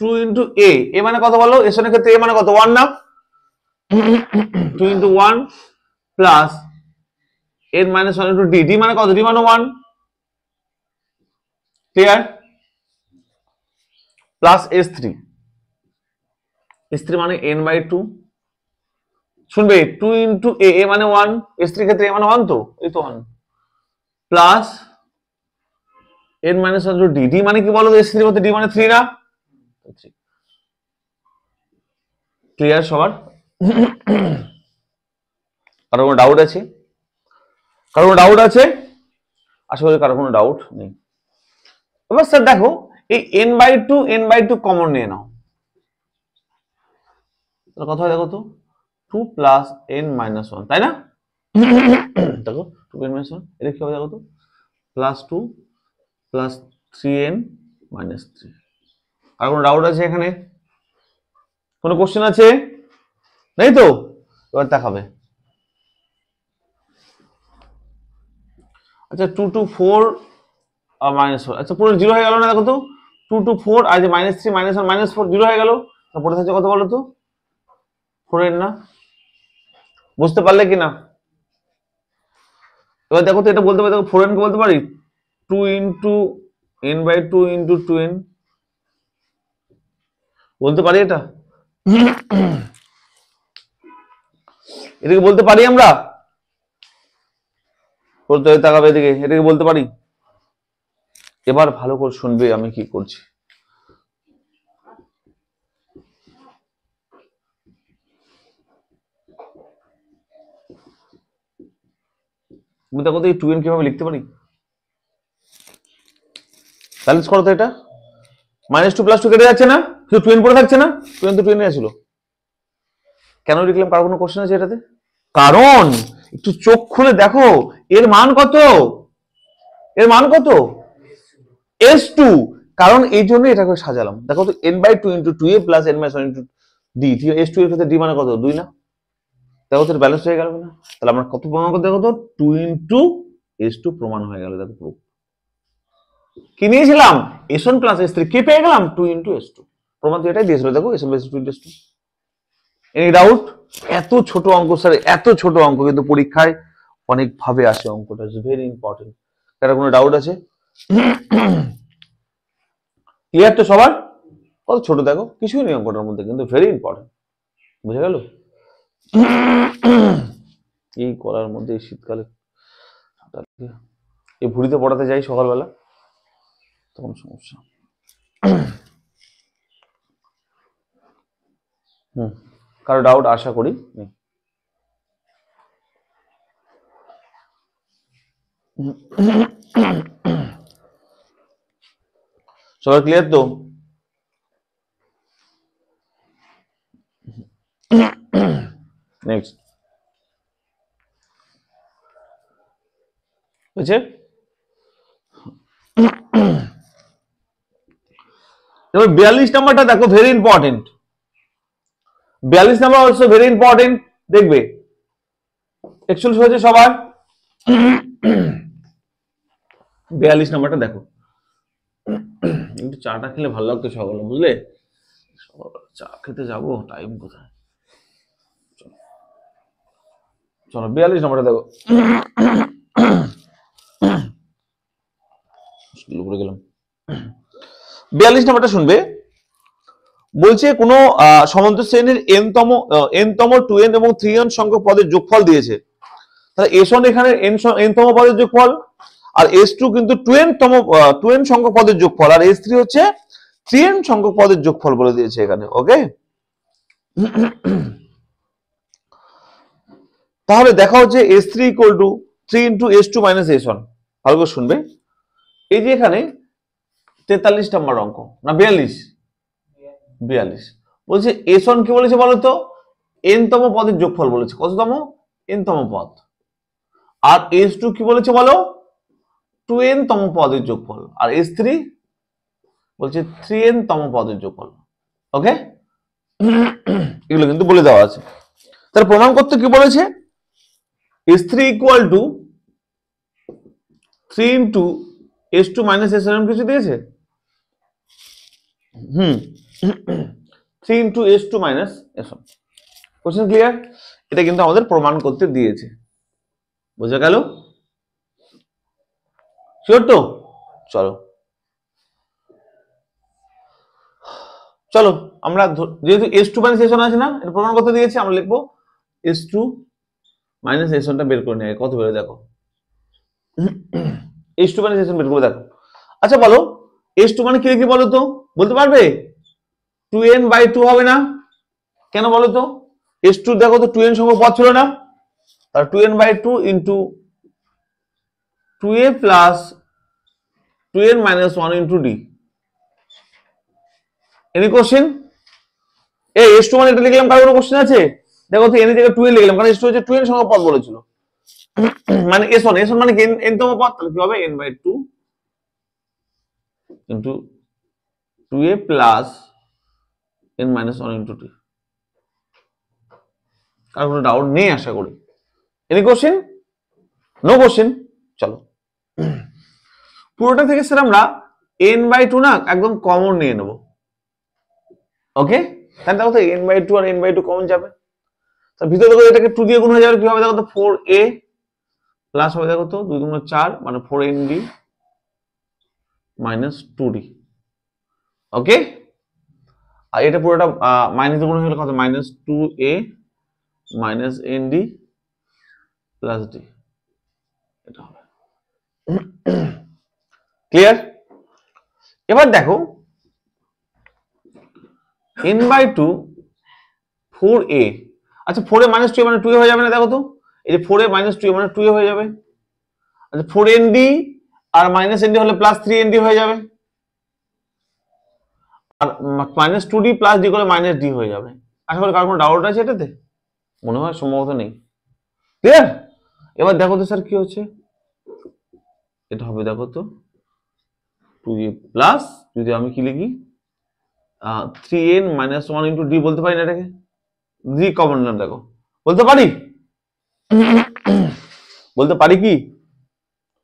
2 into a। a মানে কত বলো? S1 এর ক্ষেত্রে a মানে কত? 1 না? 2 into 1 plus n-1 into d। d মানে কত? d মানে 1। ক্লিয়ার? Plus S3। S3 মানে n/2, শুনবে 2 ইনটু a, a মানে 1, S3 এর ক্ষেত্রে a মানে 1 তো, এই তো 1, plus n-1 into d। d মানে কি বলো? S3 এর মধ্যে d মানে 3 না? ক্লিয়ার সবার? কারো কোনো ডাউট আছে? কারো কোনো ডাউট আছে? আশা করি কারো কোনো ডাউট নেই। এবার স্যার দেখো, এই n/2 কমন নিয়ে নাও। কথা দেখো তো, 2 প্লাস n-1, তাই না? দেখো 2n-1, এটা কি হবে দেখো তো? Plus 2 plus 3n-3। আর কোনো ডাউট আছে এখানে? কোনো কোশ্চেন আছে? নেই তো? এবার দেখাবে। আচ্ছা 2 টু 4 আর -4, আচ্ছা পুরো 0 হয়ে গেল না? দেখো তো 2 টু 4 আর যে -3 -1 -4 0 হয়ে গেল। পড়ে থাকছে কত বলো তো? 4n না? বুঝতে পারলে কি না? এবার দেখো তো এটা বলতে পারি, দেখো 4n কে বলতে পারি 2 into n by 2 into 2n, বলতে পারি এটা? এটাকে বলতে পারি আমরা? বলতে তাকাবে এদিকে, এটাকে বলতে পারি? এবার ভালো করে শুনবে আমি কি করছি। তুমি দেখো তো এই 2n কিভাবে লিখতে পারি? ব্যালেন্স করো তো এটা, -2 + 2 কেটে যাচ্ছে না, শুধু 2n পড়ে থাকছে না? 2n তো 2n এ ছিল, কেন লিখলাম? কার কোনো কোশ্চেন আছে এটাতে? কারণ একটু চোখ খুলে দেখো এর মান কত, এর মান কত? s2, কারণ এই জন্য এটাকে সাজালাম। দেখো তো n by 2 into 2a plus n minus 1 into d, s2 এর ক্ষেত্রে d মানে কত? 2 না? দেখো তো ব্যালেন্স হয়ে গেল না? তাহলে আমরা কত প্রমাণ করতে? দেখো তো 2 ইন্টু s2 প্রমাণ হয়ে গেল। দেখো প্রুফ কি নিয়েছিলাম? s1 প্লাস s3, কি পেয়ে গেলাম? 2 ইন্টু s2, প্রমাণ তো এটাই দিয়েছিল। দেখো s1 plus 2 into s2। Any doubt? এত ছোট অঙ্ক স্যার, এত ছোট অঙ্ক কিন্তু পরীক্ষায় অনেক ভাবে আসে অঙ্কটা, ইজ ভেরি ইম্পর্টেন্ট। কারো কোনো ডাউট আছে? ক্লিয়ার তো সবার? কত ছোট দেখো, কিছুই নেই অঙ্কটার মধ্যে, কিন্তু ভেরি ইম্পর্টেন্ট। বুঝে গেল? এই করার মধ্যে শীতকালে এই ভুড়িতে পড়াতে যাই সকালবেলা, তখন সমস্যা। কারো ডাউট আশা করি নেই। সবাই ক্লিয়ার তো? নেক্সট বুঝছে? এবার 42 নাম্বারটা দেখো, very important. 42 number also very important. দেখবে 41 হয়েছে সবার। 42 নাম্বারটা দেখো, একটু চাটা খেলে ভালো লাগতো সকালে, বুঝলে? চা খেতে যাবো, টাইম কোথায়? চলো 42 নাম্বারটা দেখো। উপরে গেলাম। 42 নাম্বারটা শুনবে। বলছে কোনো সমান্তর শ্রেণীর n-তম 2n এবং 3n সংখ্যক পদের যোগফল দিয়েছে। তাহলে s1 এখানে n-তম পদের যোগফল, আর s2 কিন্তু 2n সংখ্যক পদের যোগফল, আর s3 হচ্ছে 3n সংখ্যক পদের যোগফল বলে দিয়েছে এখানে। ওকে, তাহলে দেখা হচ্ছে s3 equal to 3 into s2 minus s1। ভালো করে শুনবে। এই যে এখানে 43 নাম্বার অঙ্ক না 42, 42 বলছে s1 কি বলেছে বলতো? n-তম পদের যোগফল বলেছে। কততম? n-তম পদ। আর s2 কি বলেছে বলো? 2n-তম পদের যোগফল। আর s3 বলছে 3n-তম পদের যোগফল। ওকে, এগুলো কিন্তু বলে দেওয়া আছে। তার প্রমাণ করতে কি বলেছে? s3 equal to 3 into s2 minus s1 কিছু দিয়েছে? 3 into s2 minus s1। Question clear? এটা কিন্তু আমাদের প্রমাণ করতে দিয়েছে। বুঝা গেল? শিওর তো? চলো চলো আমরা যেহেতু s2 মাইনাস s1 আছে না, এটা প্রমাণ করতে দিয়েছে, আমরা লিখবো s2 মাইনাস s1টা বের করে নেয়। কত বেরো দেখো, s2 মাইনাস s1 বের করে দেখো। আচ্ছা বলো s2 মানে কি লিখি বলো তো? বলতে পারবে? 2n বাই 2 হবে না? কেন বলো তো? s2 দেখো তো 2n সংখ্যক পদ ছিল না, তার 2n by 2 into 2a plus 2n minus 1 into d। Any question? এই s2 মানে এটা লিখলাম, কার কোনো কোশ্চেন আছে? দেখো তো n এর জায়গায় 2n লিখলাম, কারণ s2 হচ্ছে 2n সংখ্যক পদ বলেছিল। মানে s1 মানে কি n-তম পদ, তাহলে কি হবে? n by 2 into 2a plus n minus 1 into d। কার কোনো ডাউট নেই আশা করি। Any question? No question. চলো পুরোটা থেকে স্যার আমরা n বাই 2 না একদম কমন নিয়ে নেব। ওকে, তাহলে দেখো তো n বাই 2 আর n বাই 2 কমন যাবে, তার ভিতরে দেখো এটাকে 2 দিয়ে গুণ হয়ে যাবে, কি হবে দেখো তো 4a প্লাস হবে দেখো তো 2 গুণ 4 মানে 4nd মাইনাস 2d। ওকে, আর এটা পুরোটা মাইনাস গুণ হলে কত, minus 2a minus nd plus d, এটা হবে। ক্লিয়ার? এবার দেখো n/2 4a, আচ্ছা 4a মাইনাস 2 মানে 2a হয়ে যাবে না, দেখো তো এই যে 4a মাইনাস 2 মানে 2a হয়ে যাবে। আচ্ছা 4nd আর মাইনাস nd হলে প্লাস 3nd হয়ে যাবে, আর মাইনাস 2d প্লাস d করে মাইনাস d হয়ে যাবে। আশা করি কার কোনো ডাউট আছে এটাতে? মনে হয় সম্ভবত নেই। ক্লিয়ার? এবার দেখো তো স্যার কি হচ্ছে, এটা হবে দেখো তো 2a প্লাস, যদি আমি কি লিখি 3n মাইনাস 1 ইন্টু d বলতে পারি না এটাকে? d কমন নাম, দেখো বলতে পারি, বলতে পারি কি?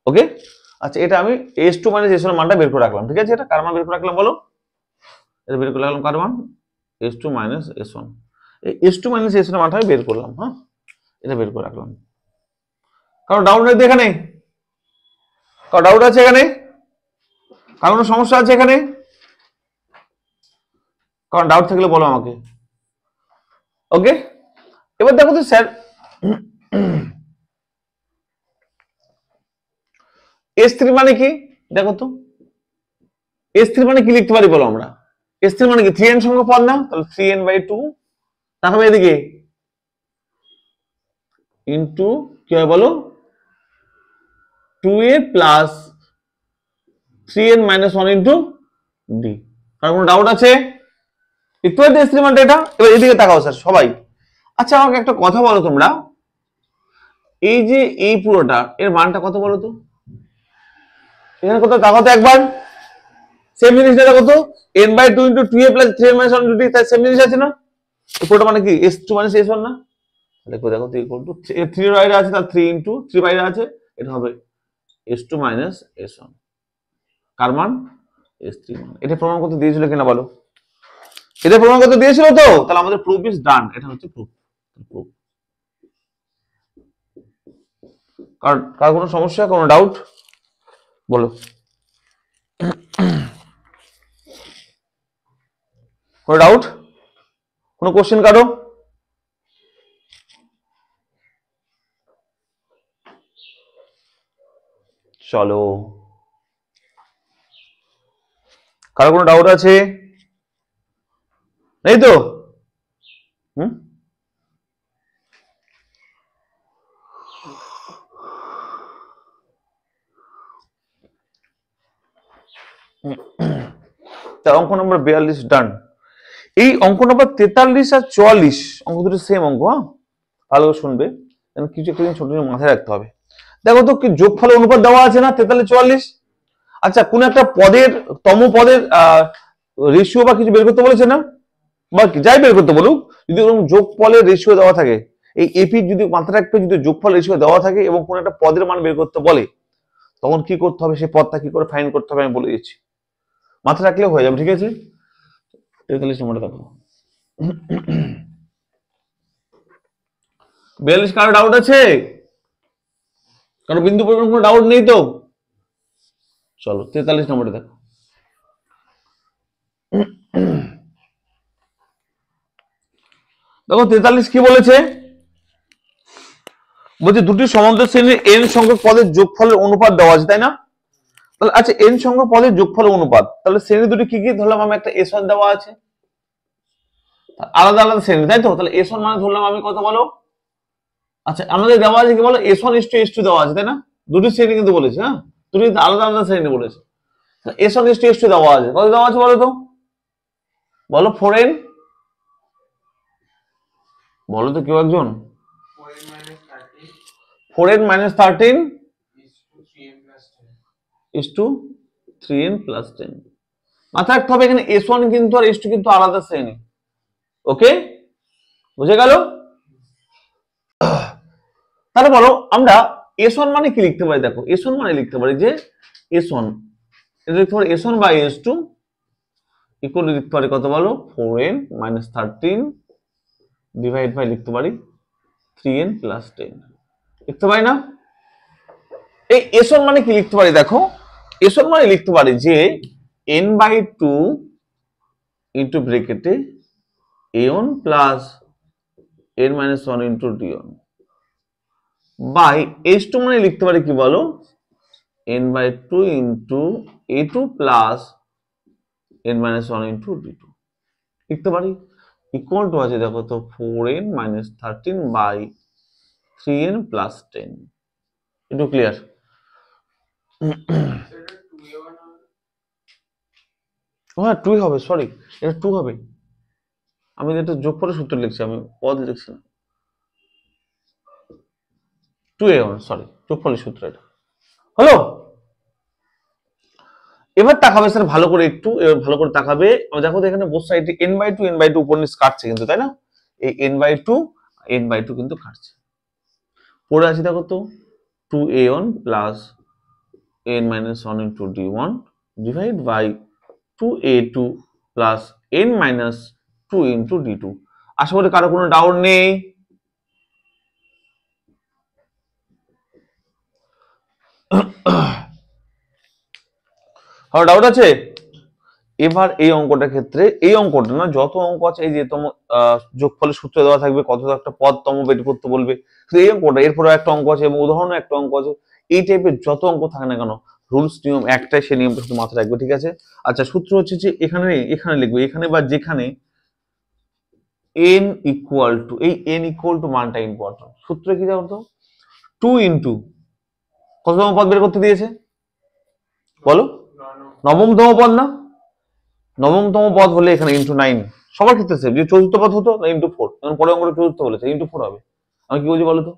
ওকে, আচ্ছা এটা আমি s2 মাইনাস s1 মানটা বের করে রাখলাম, ঠিক আছে? এটা কার মান বের করে রাখলাম বলো? এটা বের করে রাখলাম কার মান? s2 minus s1। এই s2 মাইনাস s1 মানটা আমি বের করলাম, হ্যাঁ এটা বের করে রাখলাম। কারণ ডাউট নেই এখানে? কারণ ডাউট আছে এখানে? কারণ কোনো সমস্যা আছে এখানে? কারণ ডাউট থাকলে বলো আমাকে। ওকে, এবার দেখো তো স্যার s3 মানে কি দেখো তো, s3 মানে কি লিখতে পারি বলো আমরা? s3 মানে কি 3n সংখ্যক পদ না, তাহলে 3n/2 তাহলে এদিকে ইনটু কি হয় বলো 2a plus 3n minus 1 into d। কার কোনো ডাউট আছে? একটু s3 মানটা এটা। এবার এদিকে তাকাও স্যার সবাই। আচ্ছা আমাকে একটা কথা বলো তোমরা, এই যে এই পুরোটা এর মানটা কত বলো তো? এখানে কত তাকাও তো একবার, সেম জিনিসটা দেখো তো n/2 into 2a plus 3n minus 1 into d, তাই সেম জিনিস আছে না? এই পুরোটা মানে কি s2 মাইনাস s1 না? দেখো দেখো তো ইকুয়াল টু 3 এর বাইরে আছে, তার 3 ইনটু 3 বাইরে আছে, এটা হবে s2 মাইনাস s1। কার মান? s3 মান। এটা প্রমাণ করতে দিয়েছিল কিনা বলো? এটা প্রমাণ করতে দিয়েছিল তো, তাহলে আমাদের প্রুফ ইজ ডান। এটা হচ্ছে প্রুফ। প্রুফ। কার কোনো সমস্যা, কোনো ডাউট বলো? কোনো ডাউট, কোনো কোশ্চেন কারো? চলো, কারো কোনো ডাউট আছে? নেই তো? অঙ্ক নম্বর 42 ডান। এই অঙ্ক নম্বর 43 আর 44 অঙ্ক দুটো সেম অঙ্ক, হ্যাঁ ভালো করে শুনবে, কিছু একটা ছোট মাথায় রাখতে হবে। দেখো তো কি যোগফল অনুপাত দেওয়া আছে না 43 44। আচ্ছা কোন একটা পদের তম পদের রেশিও বা কিছু বের করতে বলেছে না, বা যাই বের করতে বলুক, যদি কোনো যোগফলের রেশিও দেওয়া থাকে, এই এপি যদি মাথায় রাখতে, যদি যোগফল রেশিও দেওয়া থাকে এবং কোন একটা পদের মান বের করতে বলে, তখন কি করতে হবে, সেই পদটা কি করে ফাইন্ড করতে হবে আমি বলে দিচ্ছি, মাথায় রাখলে হয়ে যাবে, ঠিক আছে? 43 নম্বরটা দেখো। 42 কারো ডাউট আছে? কারো বিন্দু পরিমাণ কোনো ডাউট নেই তো? চলো 43 নম্বরটা দেখো। দেখো 43 কি বলেছে, বলছে দুটি সমান্তর শ্রেণীর n সংখ্যক পদের যোগফলের অনুপাত দেওয়া আছে, তাই না? তাহলে আচ্ছা n সংখ্যক পদের যোগফলের অনুপাত, তাহলে শ্রেণী দুটি কি কি ধরলাম আমি? একটা s1 দেওয়া আছে, আলাদা আলাদা শ্রেণী, তাই তো? তাহলে s1 মানে ধরলাম আমি কত বলো? আচ্ছা আমাদের দেওয়া আছে কি বলো, s1 s2 দেওয়া আছে, তাই না? দুটি শ্রেণী কিন্তু বলেছে, হ্যাঁ দুটি আলাদা আলাদা শ্রেণী বলেছে। s1 s2 দেওয়া আছে, কত দেওয়া আছে বলো তো? বলো 4n, বলো তো কেউ একজন? 4n minus 13 is to 3n plus 10। মাথায় রাখতে হবে এখানে s1 কিন্তু আর s2 কিন্তু আলাদা শ্রেণী। ওকে, বুঝে গেল? তাহলে বলো আমরা s1 মানে কি লিখতে পারি? দেখো s1 মানে লিখতে পারি যে s1 এটা লিখতে পারি s1 বাই s2 ইকুয়াল লিখতে পারি কত বলো 4n minus 13 ডিভাইড বাই লিখতে পারি 3n প্লাস 10 লিখতে পারি না? এই s1 মানে কি লিখতে পারি দেখো, s1 মানে লিখতে পারি যে n/2 ইনটু ব্র্যাকেটে a1 plus n-1 into d1 by s2 মানে লিখতে পারি কি বলো, n/2 into a2 plus n-1 into d2 লিখতে পারি, ইকুয়াল টু আছে দেখো তো 4n - 13 বাই 3n প্লাস 10। একটু ক্লিয়ার? হ্যাঁ 2 হবে, সরি এটা 2 হবে, আমি এটা যোগফলের সূত্র লিখছি, আমি পদ লিখছি না। 2a1 সরি, যোগফলের সূত্র এটা হলো। এবার তাকাবে স্যার ভালো করে, একটু এবার ভালো করে তাকাবে, দেখো তো এখানে বোথ সাইডে n/2 উপর নিচ কাটছে কিন্তু, তাই না? এই n/2 কিন্তু কাটছে, পড়ে আছে দেখো তো 2a1 plus n-1 into d1 divide by 2a2 plus n-2 into d2। আশা করি কারো কোনো ডাউট নেই? কারো ডাউট আছে? এবার এই অঙ্কটার ক্ষেত্রে, এই অঙ্কটা না যত অঙ্ক আছে, এই যে তোমার যোগফলের সূত্র দেওয়া থাকবে, কত একটা পদ বের করতে বলবে, এই অঙ্কটা, এরপরে একটা অঙ্ক আছে এবং উদাহরণে একটা অঙ্ক আছে, এই টাইপের যত অঙ্ক থাকে না কেন রুলস নিয়ম একটাই, সেই নিয়মটা শুধু মাথায় রাখবে, ঠিক আছে? আচ্ছা সূত্র হচ্ছে যে এখানে লিখবে, এখানে বা যেখানে n ইকুয়াল টু, এই n ইকুয়াল টু মানটা ইম্পর্টেন্ট। সূত্রে কি জানো তো, 2 ইনটু কততম পদ বের করতে দিয়েছে বলো? নবমতম পদ না? নবমতম পদ হলে এখানে ইন্টু 9, সবার ক্ষেত্রে সেম, যে চতুর্থ পদ হতো না ইন্টু 4, কারণ পরে অঙ্কটা চতুর্থ বলেছে, ইন্টু 4 হবে। আমি কি বলছি বলো তো,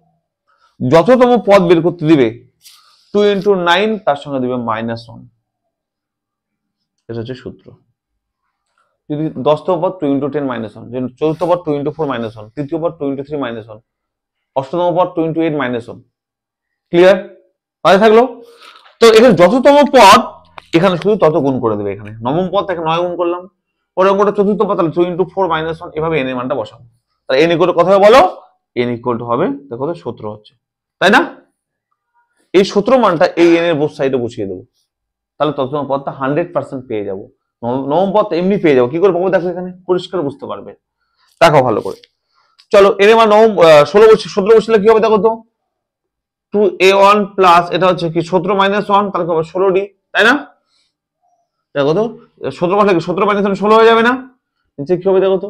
যততম পদ বের করতে দিবে 2 ইন্টু 9 তার সঙ্গে দিবে -1, এটা হচ্ছে সূত্র। যদি 10তম পদ 2 ইন্টু 10 -1, চতুর্থ পদ 2 ইন্টু 4 -1, তৃতীয় পদ 2 ইন্টু 3 -1, অষ্টতম পদ 2 ইন্টু 8 -1। ক্লিয়ার? তাহলে থাকলো তো এখানে যততম পদ এখানে শুধু তত গুণ করে দেবে, এখানে নবম পদ থেকে 9 গুণ করলাম, পরে অঙ্কটা চতুর্থ পদ তাহলে 2 ইন্টু 4 -1, এভাবে n এর মানটা বসাবো। তাহলে n ইকুয়াল টু কত হবে বলো? n ইকুয়াল টু হবে দেখো তো 17 হচ্ছে, তাই না? এই 17 মানটা এই n এর বোথ সাইডে বসিয়ে দেবো, তাহলে তততম পদটা 100% পেয়ে যাবো। নবম পদ এমনি পেয়ে যাবো, কি করে পাবো দেখো, এখানে পরিষ্কার বুঝতে পারবে, দেখো ভালো করে। চলো n এর মান 17 বসলে কি হবে দেখো তো, 2a1 প্লাস এটা হচ্ছে কি 17 -1, তাহলে কি হবে 16d, তাই না? দেখো তো 17 মাসে 17 -1 16 হয়ে যাবে না? নিচে কি হবে দেখো তো,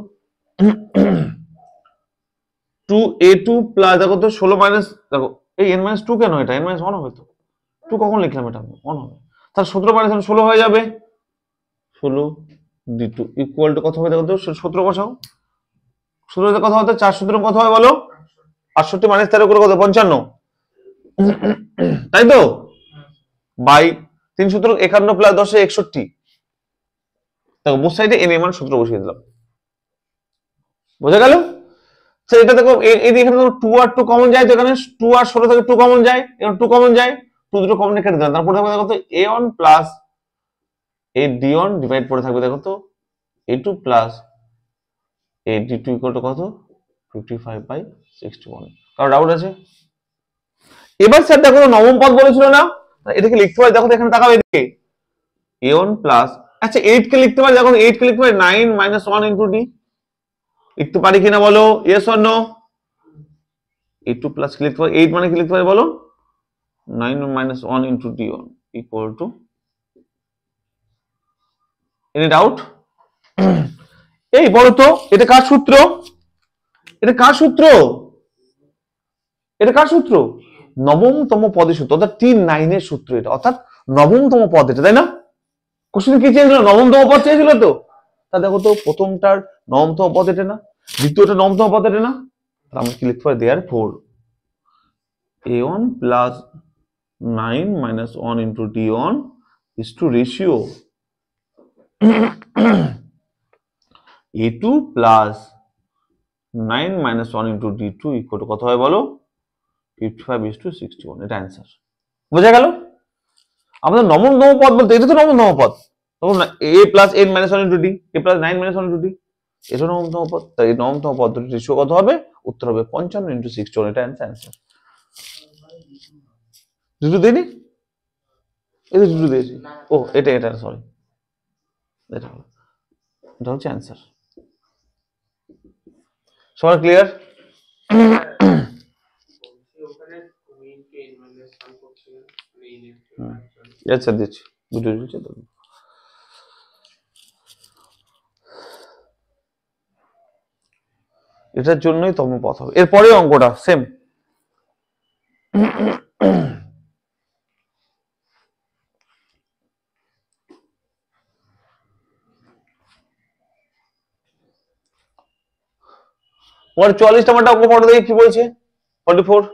2a2 প্লাস দেখো তো 16 মাইনাস, দেখো এই n-2 কেন, এটা n-1 হবে তো, 2 কখন লিখলাম, এটা 1 হবে, তাহলে 17 - 16 হয়ে যাবে, 16d2 ইকুয়াল টু কত হবে দেখো তো, 17 বসাও, 17 তে কত হতে 4 17 কত হয় বলো? 68 - 13 করে কত 55, তাই তো? বাই 3 17 51 প্লাস 10 61, দেখো বোথ সাইডে n এর মান 17 বসিয়ে দিলাম, বোঝা গেল? এটা দেখো এই এখানে 2 আর 2 কমন যায়, তো এখানে 2 আর 16 থেকে 2 কমন যায়, এখানে 2 কমন যায়, 2 দুটো কমন কেটে দিলাম, তারপরে দেখো তো a1 প্লাস ad1 ডিভাইড পড়ে থাকবে দেখো তো a2 plus ad2 equal to কত 55/61। কারো ডাউট আছে? এবার স্যার দেখো নবম পদ বলেছিল না, এটাকে লিখতে পারি, দেখো এখানে তাকাও এদিকে, a1 প্লাস, আচ্ছা 8 কে লিখতে পারি, দেখো 8 কে লিখতে পারি 9 - 1 ইনটু d, লিখতে পারি কিনা বলো, ইয়েস অর নো? 8 প্লাস কি লিখতে পারি, 8 মানে কি লিখতে পারি বলো, 9 - 1 into d1 equal to, any doubt? এই বলো তো এটা কার সূত্র, এটা কার সূত্র, এটা কার সূত্র? নবমতম পদের সূত্র, অর্থাৎ 3-9 এর সূত্র এটা, অর্থাৎ নবমতম পদ এটা, তাই না? কোশ্চেন কি চেয়েছিল, নবমতম পদ চেয়েছিল তো, তা দেখো তো প্রথমটার নবমতম পদ এটা না, দ্বিতীয়টা নবমতম পদ এটা না, আমরা কি লিখতে পারি, দেয়ার 4 a1 plus 9 - 1 into d1 is to ratio a2 plus 9 - 1 into d2 equal to কত হয় বলো, 55/61, এটা অ্যান্সার। বোঝা গেল? আমাদের নবমতম পদ বলতে এটা তো নবমতম পদ, তখন না a plus n - 1 into d, a plus 9 - 1 into d, এটা নবমতম পদ, তাই এই নবমতম পদ্ধতির রেশিও কত হবে? উত্তর হবে 55 × 61। এটা অ্যান্সার। দুটো দিইনি, এই দুটো দিয়েছি। ও এটা সরি, এটা হচ্ছে অ্যান্সার। সবার ক্লিয়ার? আচ্ছা দিচ্ছি, দুটো দিচ্ছি। এটার জন্যই তম পথ হবে। এরপরে অঙ্কটা সেম। পরে 44 নাম্বারটা অঙ্ক পড়ো দেখি কি বলছে। 44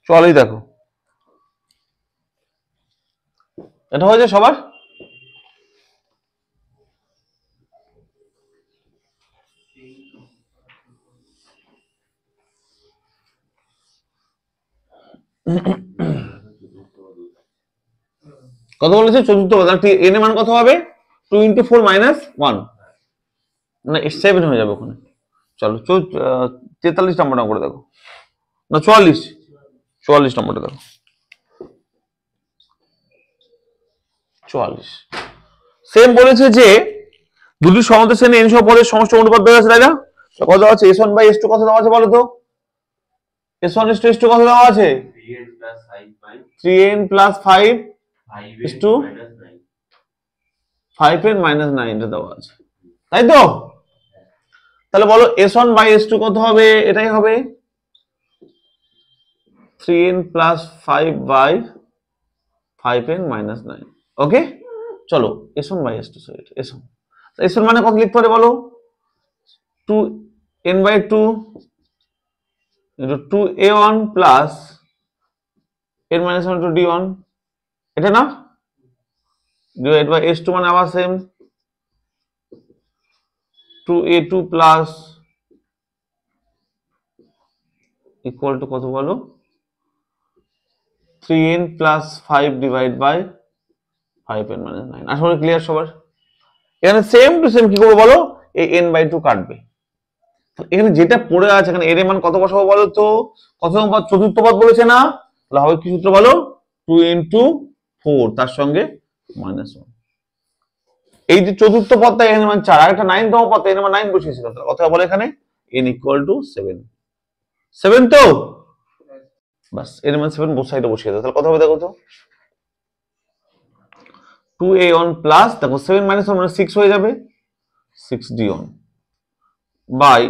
চলেই দেখো, এটা হয়েছে সবার? কত বলেছে? চতুর্থ পদ। এন এর মান কত হবে? 2 × 4 - 1, না 7 হয়ে যাবে ওখানে। চলো 43 নাম্বারটা করে দেখো, না 44 নম্বরটা দেখো। 44 সেম বলেছে যে দুটি সমতা শ্রেণী n সহ পদের সমষ্টি অনুপাত দেওয়া আছে, তাই না? কত দেওয়া আছে? s1/s2 কত দেওয়া আছে বলো তো? s1:s2 কত দেওয়া আছে? 3n + 5 5n - 9 এটা দেওয়া আছে, তাই তো? তাহলে বলো s1/s2 কত হবে? এটাই হবে 3n + 5/5n - 9। ওকে, চলো s1/s2 s1 s1 মানে কত লিখতে পারে বলো? 2n/2 * 2a1 + n - 1 * d1, এটা না? ডিভাইড বাই s2 মানে আবার সেম 2a2 + ইকুয়াল টু কত বলো? 3n + 5 / 5n - 9। আসলে ক্লিয়ার সবার? এখানে সেম টু সেম কি করবো বলো? এই n/2 কাটবে। এখানে যেটা পড়ে আছে, এখানে এর মান কত বসাবো বলো তো? কত পদ? চতুর্থ পদ বলেছে না? তাহলে হবে কি সূত্র বলো? 2 × 4 তার সঙ্গে -1। এই যে চতুর্থ পদটা এখানে মান 4, আর একটা 9তম পদ এর মান 9 বসিয়েছিল। তাহলে কত বলে এখানে n = 7। 7 তো বাস, এর মান 7 বোথ সাইডে বসিয়ে দাও। তাহলে কত হবে দেখো তো? 2a1 প্লাস, দেখো 7 - 1 মানে 6 হয়ে যাবে, 6d1 by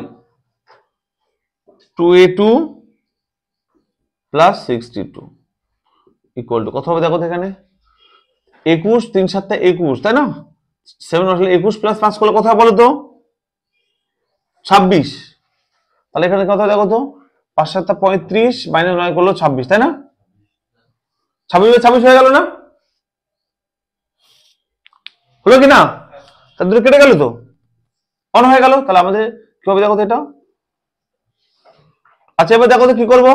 2a2 plus 6d2 equal to কত হবে দেখো তো? এখানে 21, 3 × 7 = 21, তাই না? 7 আসলে 21 প্লাস 5 করলে কত বলো তো? 26। তাহলে এখানে কত দেখো তো? 5 × 7 = 35 - 9 করলো 26, তাই না? 26 হয়ে গেল না? হলো কি না? তার দুটো কেটে গেল তো, অন হয়ে গেল। তাহলে আমাদের কি হবে দেখো তো এটা? আচ্ছা এবার দেখো তো কি করবো?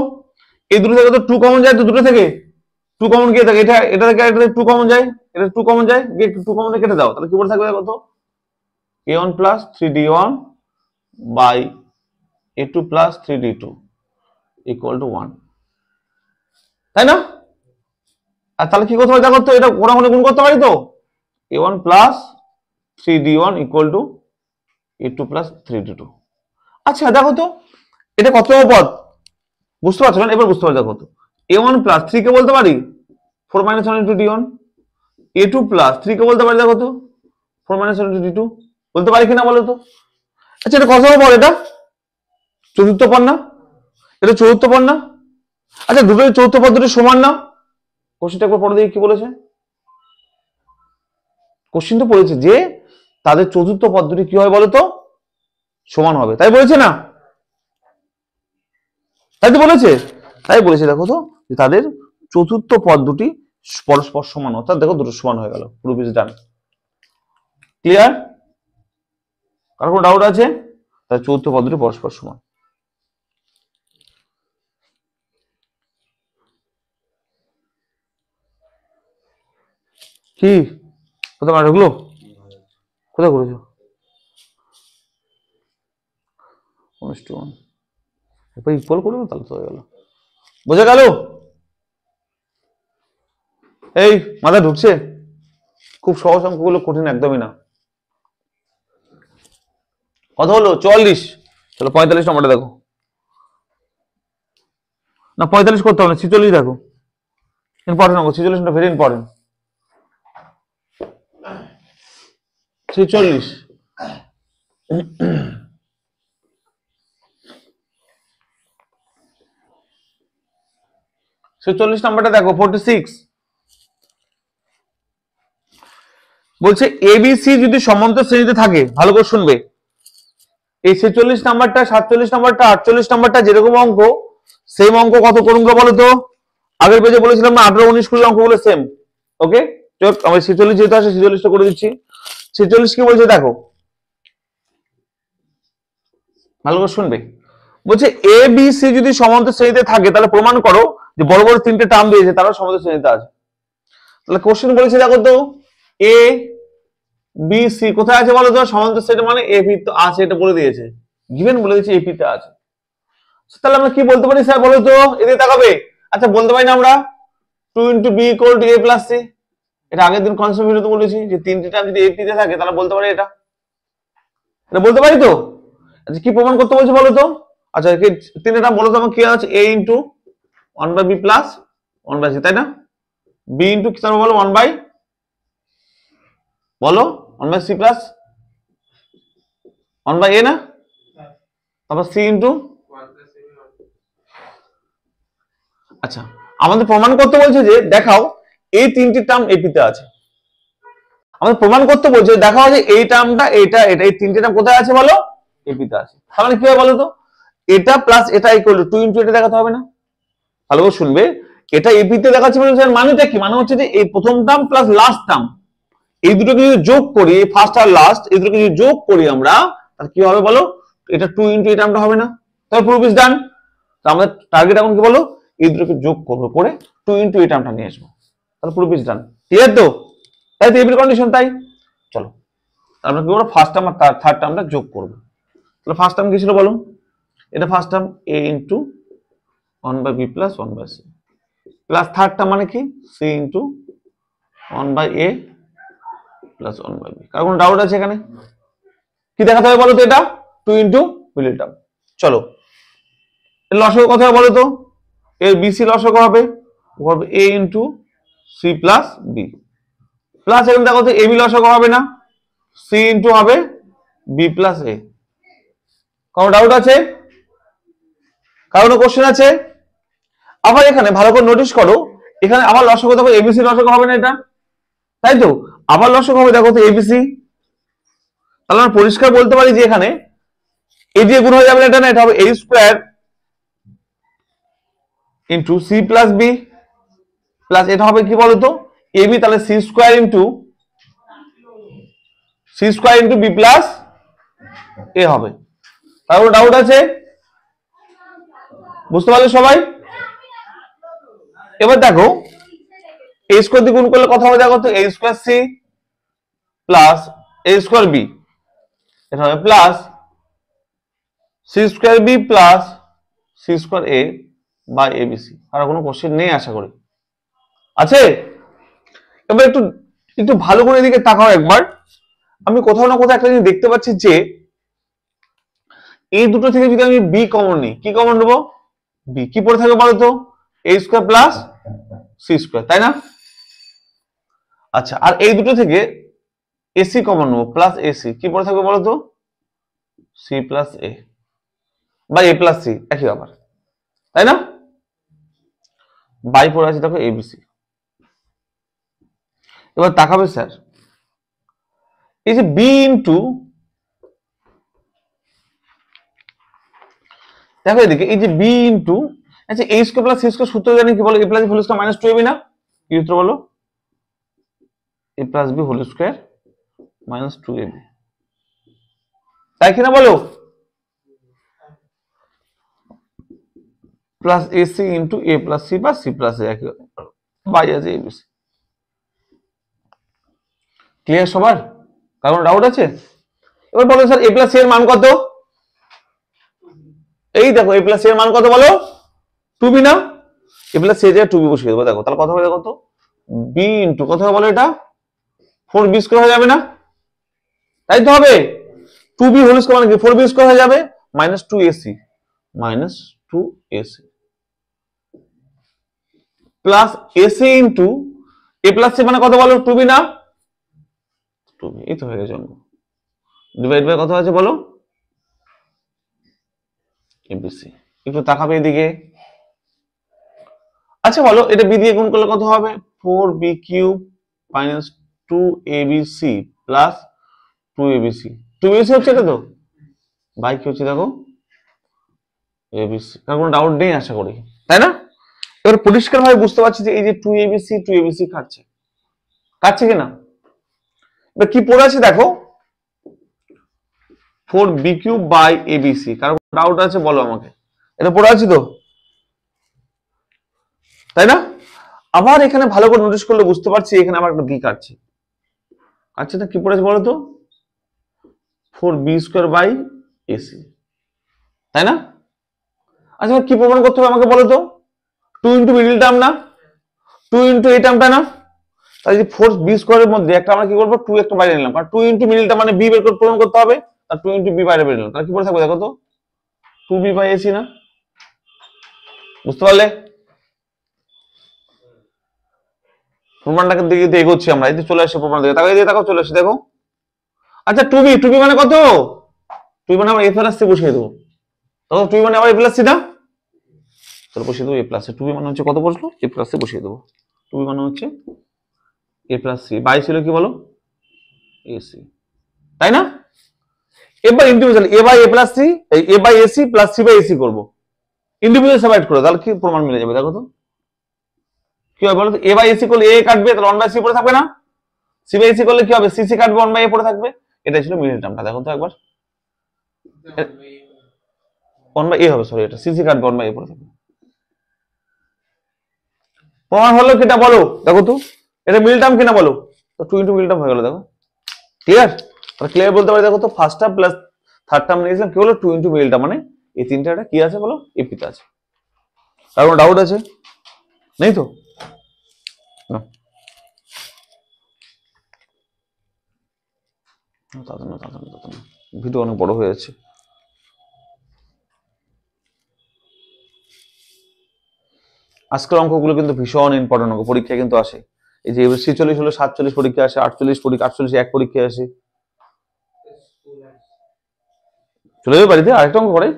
এই দুটো থেকে তো 2 কমন যায়, তো দুটো থেকে 2 কমন গিয়ে থাকে, এটা থেকে 2 কমন যায়, এটা 2 কমন যায়, গিয়ে 2 কমন কেটে দাও। তাহলে কি বলে থাকবে দেখো তো? a1 + 3d1 by a2 + 3d2 equal to 1, তাই না? আর তাহলে কি করতে হবে দেখো তো? এটা কোনাকুনি গুণ করতে পারি তো? a1 + 3d1 equal to a2 + 3d2। আচ্ছা দেখো তো এটা কততম পদ বুঝতে পারছো না? এবার বুঝতে পারছো দেখো তো? a1 + 3 কে বলতে পারি 4 - 1 * d1, a2 + 3 কে বলতে পারি দেখো তো 4 - 1 * d2, বলতে পারি কিনা বলো তো? আচ্ছা এটা কততম পদ? এটা চতুর্থ পদ না? এটা চতুর্থ পদ না? আচ্ছা দুটো চতুর্থ পদ দুটো সমান না? কোশ্চেনটা একবার পড়ে দেখি কি বলেছে। কোশ্চেন তো পড়েছে যে তাদের চতুর্থ পদ দুটি কি হয় বলো তো? সমান হবে, তাই বলেছে না? তাই তো বলেছে, তাই বলেছে দেখো তো যে তাদের চতুর্থ পদ দুটি পরস্পর সমান, অর্থাৎ দেখো দুটো সমান হয়ে গেল। Proof is done. ক্লিয়ার? কার কোনো ডাউট আছে? তাহলে চতুর্থ পদ দুটি পরস্পর সমান। কি কোথায় মারা ঢুকলো? কোথায় করেছো? 1:1 এরপর ইকুয়াল করবো, তাহলে তো হয়ে গেল। বোঝা গেল? এই মাথা ঢুকছে? খুব সহজ অঙ্কগুলো, কঠিন একদমই না। কত হলো? 44। চলো 45 নম্বরটা দেখো। না 45 করতে হবে না, 46 দেখো। ইম্পর্টেন্ট অঙ্ক, 46টা ভেরি ইম্পর্টেন্ট। 46 46 নাম্বারটা দেখো। 46 বলছে এবিসি যদি সমান্তর শ্রেণীতে থাকে, ভালো করে শুনবে। এই 46 নাম্বারটা, 47 নাম্বারটা, 48 নাম্বারটা যেরকম অঙ্ক, সেম অঙ্ক কত করুন বলো তো? আগের পেজে বলেছিলাম না 18, 19, 20 অঙ্কগুলো সেম। ওকে, চল আমি 46 যেহেতু আছে 46টা করে দিচ্ছি। 46 কি বলছে দেখো, ভালো করে শুনবে। বলছে এ বি সি যদি সমান্তর শ্রেণীতে থাকে, তাহলে প্রমাণ করো যে বড় বড় তিনটে টার্ম দিয়েছে তারা সমান্তর শ্রেণীতে আছে। তাহলে কোশ্চেন বলেছে দেখো তো, এ বি সি কোথায় আছে বলো তো? সমান্তর শ্রেণী মানে এ বি তো আছে, এটা বলে দিয়েছে, গিভেন বলে দিয়েছে এ টা আছে। তাহলে আমরা কি বলতে পারি স্যার বলো তো? এদিকে তাকাবে। আচ্ছা বলতে পারি না আমরা 2 × b = a + c? এটা আগের দিন কনসেপ্ট ভিডিওতে বলেছি যে তিনটে টার্ম যদি এ তে থাকে তাহলে বলতে পারি এটা বলতে পারি তো। আচ্ছা কি প্রমাণ করতে বলছে বলো তো? আচ্ছা তিনটে টার্ম বলো তো আমার কি আছে? a × 1/b + 1/c, তাই না? b × কি তারপর বলো 1/, বলো 1/c + 1/a না, তারপর c × আচ্ছা আমাদের প্রমাণ করতে বলছে যে দেখাও এই তিনটি টার্ম এপিতে আছে। আমাদের প্রমাণ করতে বলছে দেখাও যে এই টার্মটা, এটা এটা এই তিনটে টার্ম কোথায় আছে বলো? এপিতে আছে। তার মানে কি হবে বলো তো? এটা প্লাস এটা ইকুয়াল টু 2 × এটা দেখাতে হবে না? ভালো করে শুনবে। এটা এপিতে দেখাচ্ছে মানে মানেটা কি? মানে হচ্ছে যে এই প্রথম টার্ম প্লাস লাস্ট টার্ম, এই দুটোকে যদি যোগ করি, ফার্স্ট আর লাস্ট এই দুটোকে যদি যোগ করি আমরা, তাহলে কি হবে বলো? এটা 2 × এই টার্মটা হবে না? তাহলে প্রুফ ইজ ডান। তো আমাদের টার্গেট এখন কি বলো? এই দুটোকে যোগ করবো, করে 2 × এই টার্মটা নিয়ে আসবো, তাহলে প্রুফ ইজ ডান। ক্লিয়ার তো? তাই তো এবির কন্ডিশন তাই। চলো আমরা কি করবো? ফার্স্ট টার্ম আর থার্ড টার্মটা যোগ করবো। তাহলে ফার্স্ট টার্ম কি ছিল বলো? এটা first term a × 1/b + 1/c, plus third term মানে কি? c × 1/a + 1/b। কার কোনো ডাউট আছে এখানে? কি দেখাতে হবে বলো তো? এটা 2 × মিডল টার্ম। চলো এর লসাগু কত হবে বলো তো? এর বিসি লসাগু হবে a × c + b, প্লাস এখানে দেখো তো এবি লসাগু হবে না, c × হবে b + a। কোনো ডাউট আছে? কারণ কোশ্চেন আছে? আবার এখানে ভালো করে নোটিস করো, এখানে আবার লসাগু দেখো এবিসি লসাগু হবে না এটা, তাই তো? আবার লসাগু হবে দেখো তো এবিসি। তাহলে আমরা পরিষ্কার বলতে পারি যে এখানে এই দিয়ে গুণ হয়ে যাবে এটা না, এটা হবে a² × c + b, প্লাস এটা হবে কি বলতো? ab, তাহলে c² × b + a হবে। তার কোনো ডাউট আছে? বুঝতে পারলে সবাই? এবার দেখো a² দিয়ে গুণ করলে কত হবে দেখো তো? a² c + a² b, এটা হবে plus c² b + c² a / abc। আর কোনো কোশ্চেন নেই আশা করি, আছে? এবার একটু একটু ভালো করে এদিকে তাকাও একবার। আমি কোথাও না কোথাও একটা জিনিস দেখতে পাচ্ছি যে এই দুটো থেকে যদি আমি b কমন নিই, কি কমন নেবো? b কি পড়ে থাকবে বলো তো? a² + c², তাই না? আচ্ছা আর এই দুটো থেকে ac কমন নেবো, প্লাস ac কি পড়ে থাকবে বলো তো? c + a বা a + c, একই ব্যাপার, তাই না? বাই পড়ে আছে দেখো abc। এবার তাকাবে স্যার, এই যে b × দেখো এদিকে এই যে b × আচ্ছা a² + c² সূত্র জানি কি বলো? a + b whole square - 2ab না? কি সূত্র বলো? a + b whole square - 2ab, তাই কিনা বলো? প্লাস ac × a + c বা c + a, একই বাই আছে abc। ক্লিয়ার সবার? কারণ ডাউট আছে? এবার বলো স্যার a প্লাস c এর মান কত? এই দেখো a প্লাস c এর মান কত বলো? 2b না? a প্লাস c এর জায়গায় 2b বসিয়ে দেবো। দেখো তাহলে কত হবে? দেখো তো b ইন্টু কত হবে বলো এটা? 4b স্কয়ার হয়ে যাবে না? তাই তো হবে। 2b হোল স্কয়ার মানে কি 4b স্কয়ার হয়ে যাবে minus 2ac minus 2ac plus ac into a plus c মানে কত বলো? 2b না? 2b এই তো হয়ে গেছে অঙ্ক। ডিভাইড বাই কত আছে বলো? abc। একটু তাকাবে এদিকে। আচ্ছা বলো এটা b দিয়ে গুণ করলে কত হবে? 4b cube minus 2abc plus 2abc 2abc হচ্ছে এটা তো বাই কি হচ্ছে দেখো abc। কার কোনো ডাউট নেই আশা করি, তাই না? এবার পরিষ্কার ভাবে বুঝতে পারছি যে এই যে 2abc কাটছে কিনা। এবার কি পড়ে আছে দেখো 4b কিউব বাই abc। কার কোনো ডাউট আছে বলো আমাকে, এটা পড়ে আছে তো, তাই না? আবার এখানে ভালো করে নোটিস করলে বুঝতে পারছি এখানে আবার একটা b কাটছে না। কি পড়েছে বলো তো 4b স্কয়ার বাই ac, তাই না? আচ্ছা কি প্রমাণ করতে হবে আমাকে বলো তো? 2 ইন্টু মিডিল টার্ম না, 2 ইন্টু এই টার্মটা না, তাহলে যে 4b স্কয়ারের মধ্যে একটা আমরা কি করবো 2 একটা বাইরে নিলাম, কারণ 2 ইন্টু মিডিলটা মানে b বের করে প্রমাণ করতে হবে, আর 2 ইন্টু b বাইরে বের নিলাম, তাহলে কি পড়ে থাকবে দেখো তো 2b বাই ac না? বুঝতে পারলে? প্রমাণটাকে দিকে এগোচ্ছি আমরা, এই যে চলে আসছে প্রমাণ দিকে, তাকাই দিয়ে তাকাও চলে আসছে দেখো। আচ্ছা 2b মানে কত? 2b মানে আমরা a প্লাস c বসিয়ে দেবো, তখন 2b মানে আবার a প্লাস c না, তাহলে বসিয়ে দেবো a প্লাস c। 2b মানে হচ্ছে কত বসলো? a প্লাস c বসিয়ে দেবো। 2b মানে হচ্ছে a প্লাস c বাই ছিল কি বলো? ac, তাই না? এবার individual a by a plus c a by ac plus c by ac করবো, ইন্ডিভিজুয়াল সেপারেট করে, তাহলে কি প্রমাণ মিলে যাবে দেখো তো কি হবে বলো তো? a বাই ac করলে a কাটবে, তাহলে 1 বাই c পড়ে থাকবে না? c বাই ac করলে কি হবে? c কাটবে 1 বাই a পড়ে থাকবে। এটাই ছিল মিডল টার্মটা, দেখো তো একবার 1 বাই a হবে, সরি এটা c কাটবে 1 বাই a পড়ে থাকবে। প্রমাণ হলো কিটা বলো দেখো তো, এটা মিডল টার্ম কিনা বলো তো? 2 ইন্টু মিডল টার্ম হয়ে গেল দেখো। ক্লিয়ার? তাহলে ক্লিয়ার বলতে পারি দেখো তো first term plus third term নিয়েছিলাম কি হলো 2 ইন্টু মিডল টার্ম, মানে এই তিনটা কি আছে বলো? এপিতে আছে। আর কোনো ডাউট আছে? নেই তো? না ভিডিও অনেক বড় হয়ে যাচ্ছে। আজকের অঙ্কগুলো কিন্তু ভীষণ ইম্পর্টেন্ট অঙ্ক, পরীক্ষা কিন্তু আসে। এই যে 46 হলো 47 পরীক্ষা আসে, 48 এক পরীক্ষা আসে। চলে যাবে বাড়িতে, আরেকটা অঙ্ক করে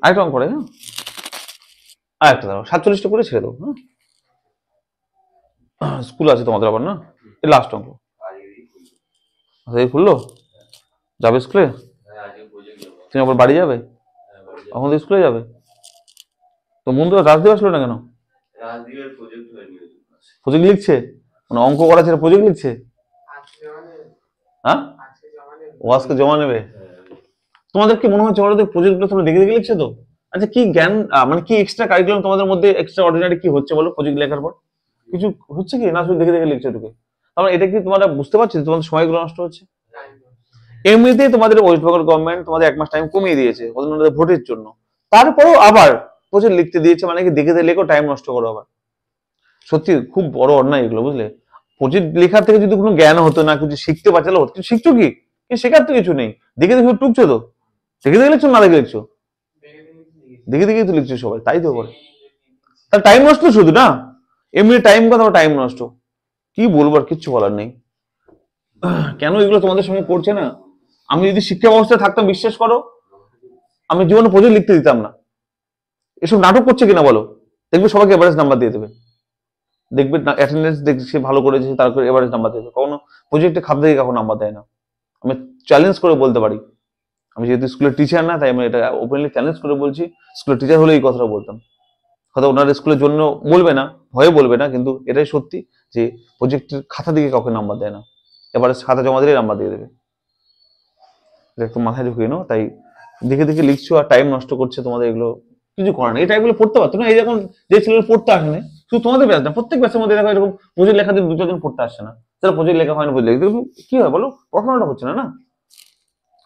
হ্যাঁ আরেকটা দাঁড়াও 47টা করে ছেড়ে দেবো। হ্যাঁ স্কুল আছে তোমাদের আবার না, এই লাস্ট অঙ্ক খুললো, যাবে স্কুলে? তুমি আবার বাড়ি যাবে? এখন তো স্কুলে যাবে তো বন্ধুরা রাজদীপ আসলো না কেন? প্রজেক্ট লিখছে, মানে অঙ্ক করা ছিল প্রজেক্ট লিখছে? হ্যাঁ ও আজকে জমা নেবে। তোমাদের কি মনে হচ্ছে বলো তো প্রজেক্টগুলো তোমরা দেখে দেখে লিখছে তো? আচ্ছা কি জ্ঞান মানে কি এক্সট্রা কারিকুলাম তোমাদের মধ্যে এক্সট্রা অর্ডিনারি কি হচ্ছে বলো প্রজেক্ট লেখার পর? কিছু হচ্ছে কি না শুধু দেখে দেখে লিখছো ঢুকে? তাহলে এটা কি তোমরা বুঝতে পারছো তোমাদের সময়গুলো নষ্ট হচ্ছে? এমনিতেই তোমাদের ওয়েস্ট বেঙ্গল গভর্নমেন্ট তোমাদের 1 মাস টাইম কমিয়ে দিয়েছে ওদের ভোটের জন্য, তারপরেও আবার প্রজেক্ট লিখতে দিয়েছে, মানে কি দেখে দেখে লেখো টাইম নষ্ট করো আবার। সত্যি খুব বড় অন্যায় এগুলো বুঝলে। প্রজেক্ট লেখার থেকে যদি কোনো জ্ঞান হতো না, কিছু শিখতে পারছো, কিছু শিখছো কি? শেখার তো কিছু নেই, দেখে দেখে টুকছো তো। দেখে দেখে লিখছো না দেখে লিখছো? দেখে দেখে তো লিখছো সবাই, তাই তো করে। তাহলে টাইম নষ্ট শুধু না, এমনি টাইম কথা টাইম নষ্ট, কি বলবো আর কিচ্ছু বলার নেই। কেন এগুলো তোমাদের সঙ্গে করছে না? আমি যদি শিক্ষা ব্যবস্থায় থাকতাম বিশ্বাস করো আমি জীবনে প্রজেক্ট লিখতে দিতাম না। এসব নাটক করছে কিনা বলো, দেখবে সবাইকে এভারেজ নাম্বার দিয়ে দেবে, দেখবে অ্যাটেন্ডেন্স দেখছে ভালো করেছে তারপরে এভারেজ নাম্বার দিয়ে দেবে, কখনো প্রজেক্টে খাপ থেকে কখনো নাম্বার দেয় না। আমি চ্যালেঞ্জ করে বলতে পারি, আমি যেহেতু স্কুলের টিচার না তাই আমি এটা ওপেনলি চ্যালেঞ্জ করে বলছি, স্কুলের টিচার হলে এই কথাটা বলতাম। হয়তো ওনার স্কুলের জন্য বলবে না, ভয়ে বলবে না, কিন্তু এটাই সত্যি যে প্রজেক্টের খাতা দিকে কাউকে নাম্বার দেয় না, এবারে খাতা জমা দিলে নাম্বার দিয়ে দেবে। এটা একটু মাথায় ঢুকিয়ে নাও। তাই দেখে দেখে লিখছো আর টাইম নষ্ট করছে তোমাদের, এগুলো কিছু করার নেই। এই টাইপগুলো পড়তে পারতো না, এই যখন যে ছেলেগুলো পড়তে আসে না তো তোমাদের ব্যাচ না, প্রত্যেক ব্যাচের মধ্যে দেখো এরকম প্রজেক্ট লেখা দিন 2-4 দিন পড়তে আসছে না, যারা প্রজেক্ট লেখা হয় না প্রজেক্ট কি হয় বলো, পড়াশোনাটা হচ্ছে না। না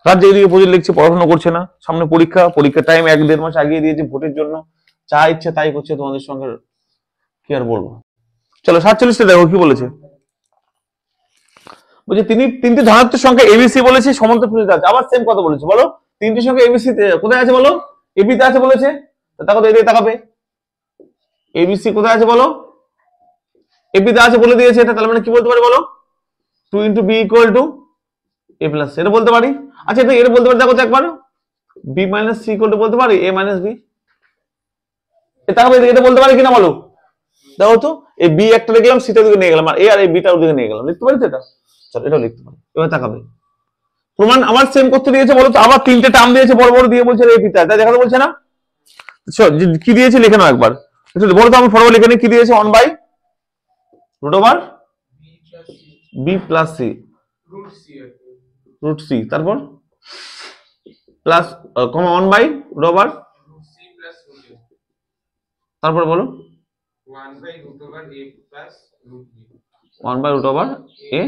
রাত যেদিকে প্রজেক্ট লিখছে, পড়াশোনা করছে না, সামনে পরীক্ষার টাইম 1-1.5 মাস আগিয়ে দিয়েছে ভোটের জন্য, যা ইচ্ছে তাই করছে তোমাদের সঙ্গে, কি আর বলবো। চলো 47টা দেখো কি বলেছে, বলছে তিনি 3টি ধনাত্মক সংখ্যা এবিসি বলেছে সমান্তরাল প্রেরিত আছে। আবার সেম কথা বলেছে, বলো 3টি সংখ্যা এবিসি কোথায় আছে বলো, এবি তে আছে বলেছে, দেখো তো এদিকে তাকাবে, এবিসি কোথায় আছে বলো, এবি তে আছে বলে দিয়েছে, এটা তাহলে মানে কি বলতে পারি বলো, 2 × b = a + c, এটা বলতে পারি। আচ্ছা এটা বলতে পারি, দেখো তো একবার b - c = বলতে পারি a - b, এটা বলতে পারি কিনা বলো, দেখো তো এই বি একটা লিখলাম, সিটা দিকে নিয়ে গেলাম, আর এ আর এই বিটা ওদিকে নিয়ে গেলাম, লিখতে পারি তো এটা, চলো এটাও লিখতে পারি। এবার তাকাবে প্রমাণ আমার সেম করতে দিয়েছে বলো তো, আবার 3টে টার্ম দিয়েছে বড় বড় দিয়ে, বলছে এই পিতা, তাই দেখাতে বলছে না, কি দিয়েছে লিখে নাও একবার, বলো তো আমি ফরওয়ার্ড লিখে নিই, কি দিয়েছে 1/√b + c √c, তারপর প্লাস কমা 1/√, তারপর বলো 1/√a।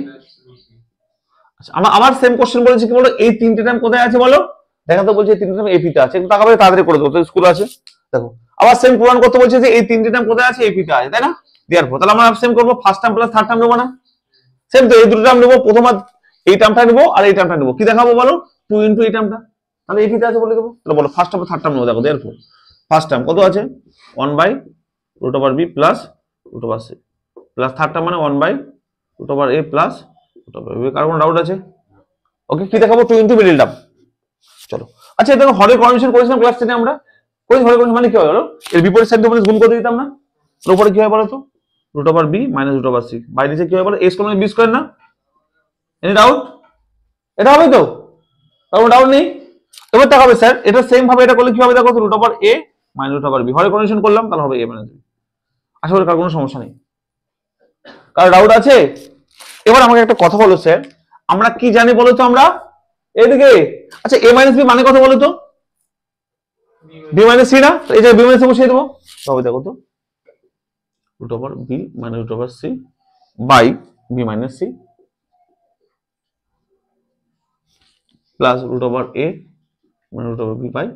আচ্ছা আমার সেম কোশ্চেন বলেছে কি বলো, এই 3টে টার্ম কোথায় আছে বলো, দেখাতে বলছে এই 3টে টার্ম এপিতে আছে, একটু তাকাবে তাড়াতাড়ি করে দেবো, স্কুল আছে দেখো। আবার সেম প্রমাণ করতে বলছে যে এই 3টে টার্ম কোথায় আছে, এপিতে আছে, তাই না, দেওয়ার পর তাহলে আমরা সেম করবো, first term plus third term নেবো না, সেম তো এই দুটো টার্ম নেবো, প্রথমে এই টার্মটা নেবো আর এই টার্মটা নেবো, কি দেখাবো বলো 2 × এই টার্মটা, তাহলে এপিতে আছে বলে দেবো, তাহলে বলো ফার্স্ট টার্ম থার্ড টার্ম নেবো, দেখো দেওয়ার পর ফার্স্ট টার্ম কত আছে 1/√b + √c, plus third term মানে 1/√a + √b, কার কোনো ডাউট আছে? ওকে, কি দেখাবো 2 × মিডল টার্ম। চলো আচ্ছা দেখো হরের কনভেনশন করেছিলাম ক্লাস 10 আমরা, করেছি হরের কনভেনশন মানে কি হয় বলো, এর বিপরীত সাইড দিয়ে গুণ করে দিতাম না, এর উপরে কি হয় বলো তো √b - √c, বাইরে নিচে কি হয় বলো a² - b² না, এনি ডাউট? এটা হবে তো, কারণ ডাউট নেই। এবার তাকাবে স্যার এটা সেম ভাবে এটা করলে কি হবে, দেখো √a - √b, হরের কনভেনশন করলাম তাহলে হবে a - b, আশা করি কার কোনো সমস্যা নেই, কার ডাউট আছে? এবার আমাকে একটা কথা বলো স্যার, আমরা কি জানি বলো তো আমরা এদিকে, আচ্ছা a - b মানে কত বলো তো, b - c না, এই যে b - c বসিয়ে দেবো, তবে দেখো তো √b - √c by b - c plus √a - √b by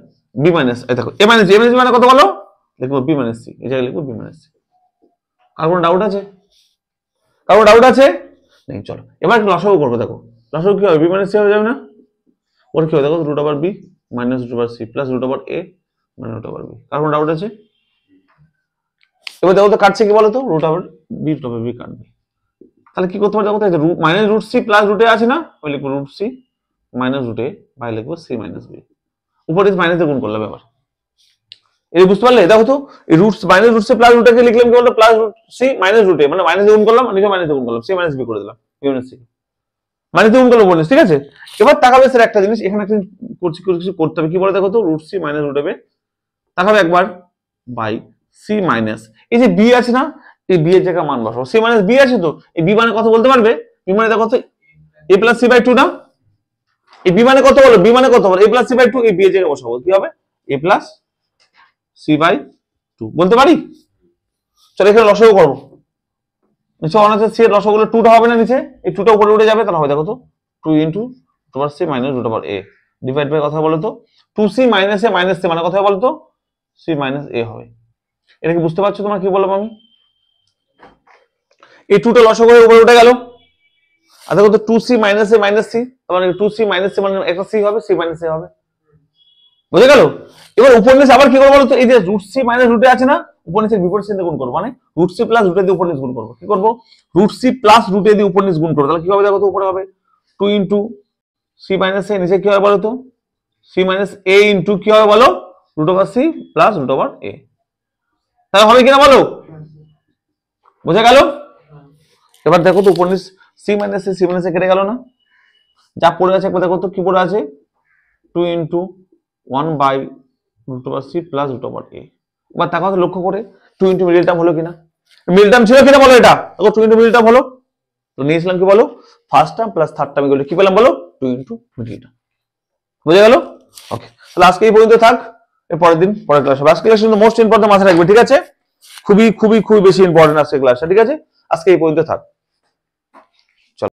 b - এই দেখো a - c মানে কত বলো, লিখবো b - c, এই জায়গায় লিখবো b - c, কার কোনো ডাউট আছে? কারো ডাউট আছে? নেই, চলো এবার লসাগু করবো, দেখো লসাগু কি হবে b - c হয়ে যাবে না, ওর কি হবে দেখো √b - √c plus √a - √b, কার কোনো ডাউট আছে? এবার দেখো তো কাটছে কি বলো তো √b কাটবে, তাহলে কি করতে পারি দেখো তো, √c প্লাস √a আছে না, ওই লিখবো √c - √a বাই লিখবো c - b, উপরে মাইনাস দিয়ে গুণ করলাম, এবার এই বুঝতে পারলে, দেখো তো এই √c প্লাস √a কে লিখলাম কি বলতো প্লাস c - √a, মানে মাইনাস দিয়ে গুণ করলাম, নিচে মাইনাস দিয়ে গুণ করলাম, c - b করে দিলাম, c মানে দিয়ে গুণ করলাম বলে, ঠিক আছে। এবার তাকাবে স্যার একটা জিনিস, এখানে একটা কিছু করতে হবে, কি বলে দেখো তো √c - √a, তাকাবে একবার বাই c মাইনাস, এই যে b আছে না, এই b এর জায়গায় মান বসাবো, c - b আছে তো, এই b মানে কত বলতে পারবে, b মানে দেখো তো a + c/2 না, এই b মানে কত বলো, b মানে কত বলো a + c/2, এই b এর জায়গায় বসাবো, কি হবে a + c/2 বলতে পারি। চলো এখানে লসাগু করবো, নিচে 1 আছে, c এর লসাগুলো 2টা হবে না, নিচে এই 2টা উপরে উঠে যাবে, তাহলে হবে দেখো তো 2 × √c - √a ডিভাইড বাই কথা বলো তো 2c - a - c মানে কথা বলো তো c - a হবে, এটা কি বুঝতে পারছো তোমরা কি বললাম আমি? এই 2টা লসাগু হয়ে উপরে উঠে গেল, আর দেখো তো 2c - a - c, মানে 2c - a মানে একটা c হবে, c - a হবে, বুঝে গেল। এবার উপর নিচে আবার কি করবো বলতো, এই যে √c - √a আছে না, উপর নিচে বিপরীত চিহ্ন গুণ করবো, মানে √c প্লাস √a দিয়ে উপর নিচে গুণ করবো, কি করবো √c প্লাস √a দিয়ে উপর নিচে গুণ করবো, তাহলে কি হবে দেখো তো উপরে হবে 2 × c - a, নিচে কি হবে বলো তো c - a * কি হবে বলো √c প্লাস √a, তাহলে হবে কিনা বলো, বুঝে গেল। এবার দেখো তো উপর নিচে c - a কেটে গেল না, যা পড়ে আছে একবার দেখো তো কি পড়ে আছে 2 × 1/√c প্লাস √a, এবার তার কথা লক্ষ্য করে 2 × মিডল টার্ম হলো কিনা, মিডল টার্ম ছিল কিনা বলো, এটা দেখো 2 × মিডল টার্ম হলো, তো নিয়েছিলাম কি বলো first term plus third term এগুলো কি পেলাম বলো 2 × মিডল টার্ম, বুঝে গেল। ওকে, তাহলে আজকে এই পর্যন্ত থাক, এর পরের দিন পরের ক্লাস হবে, আজকে ক্লাস মোস্ট ইম্পর্টেন্ট মাথায় রাখবে, ঠিক আছে। খুবই খুবই খুবই বেশি ইম্পর্টেন্ট আজকে ক্লাসটা, ঠিক আছে? আজকে এই পর্যন্ত থাক।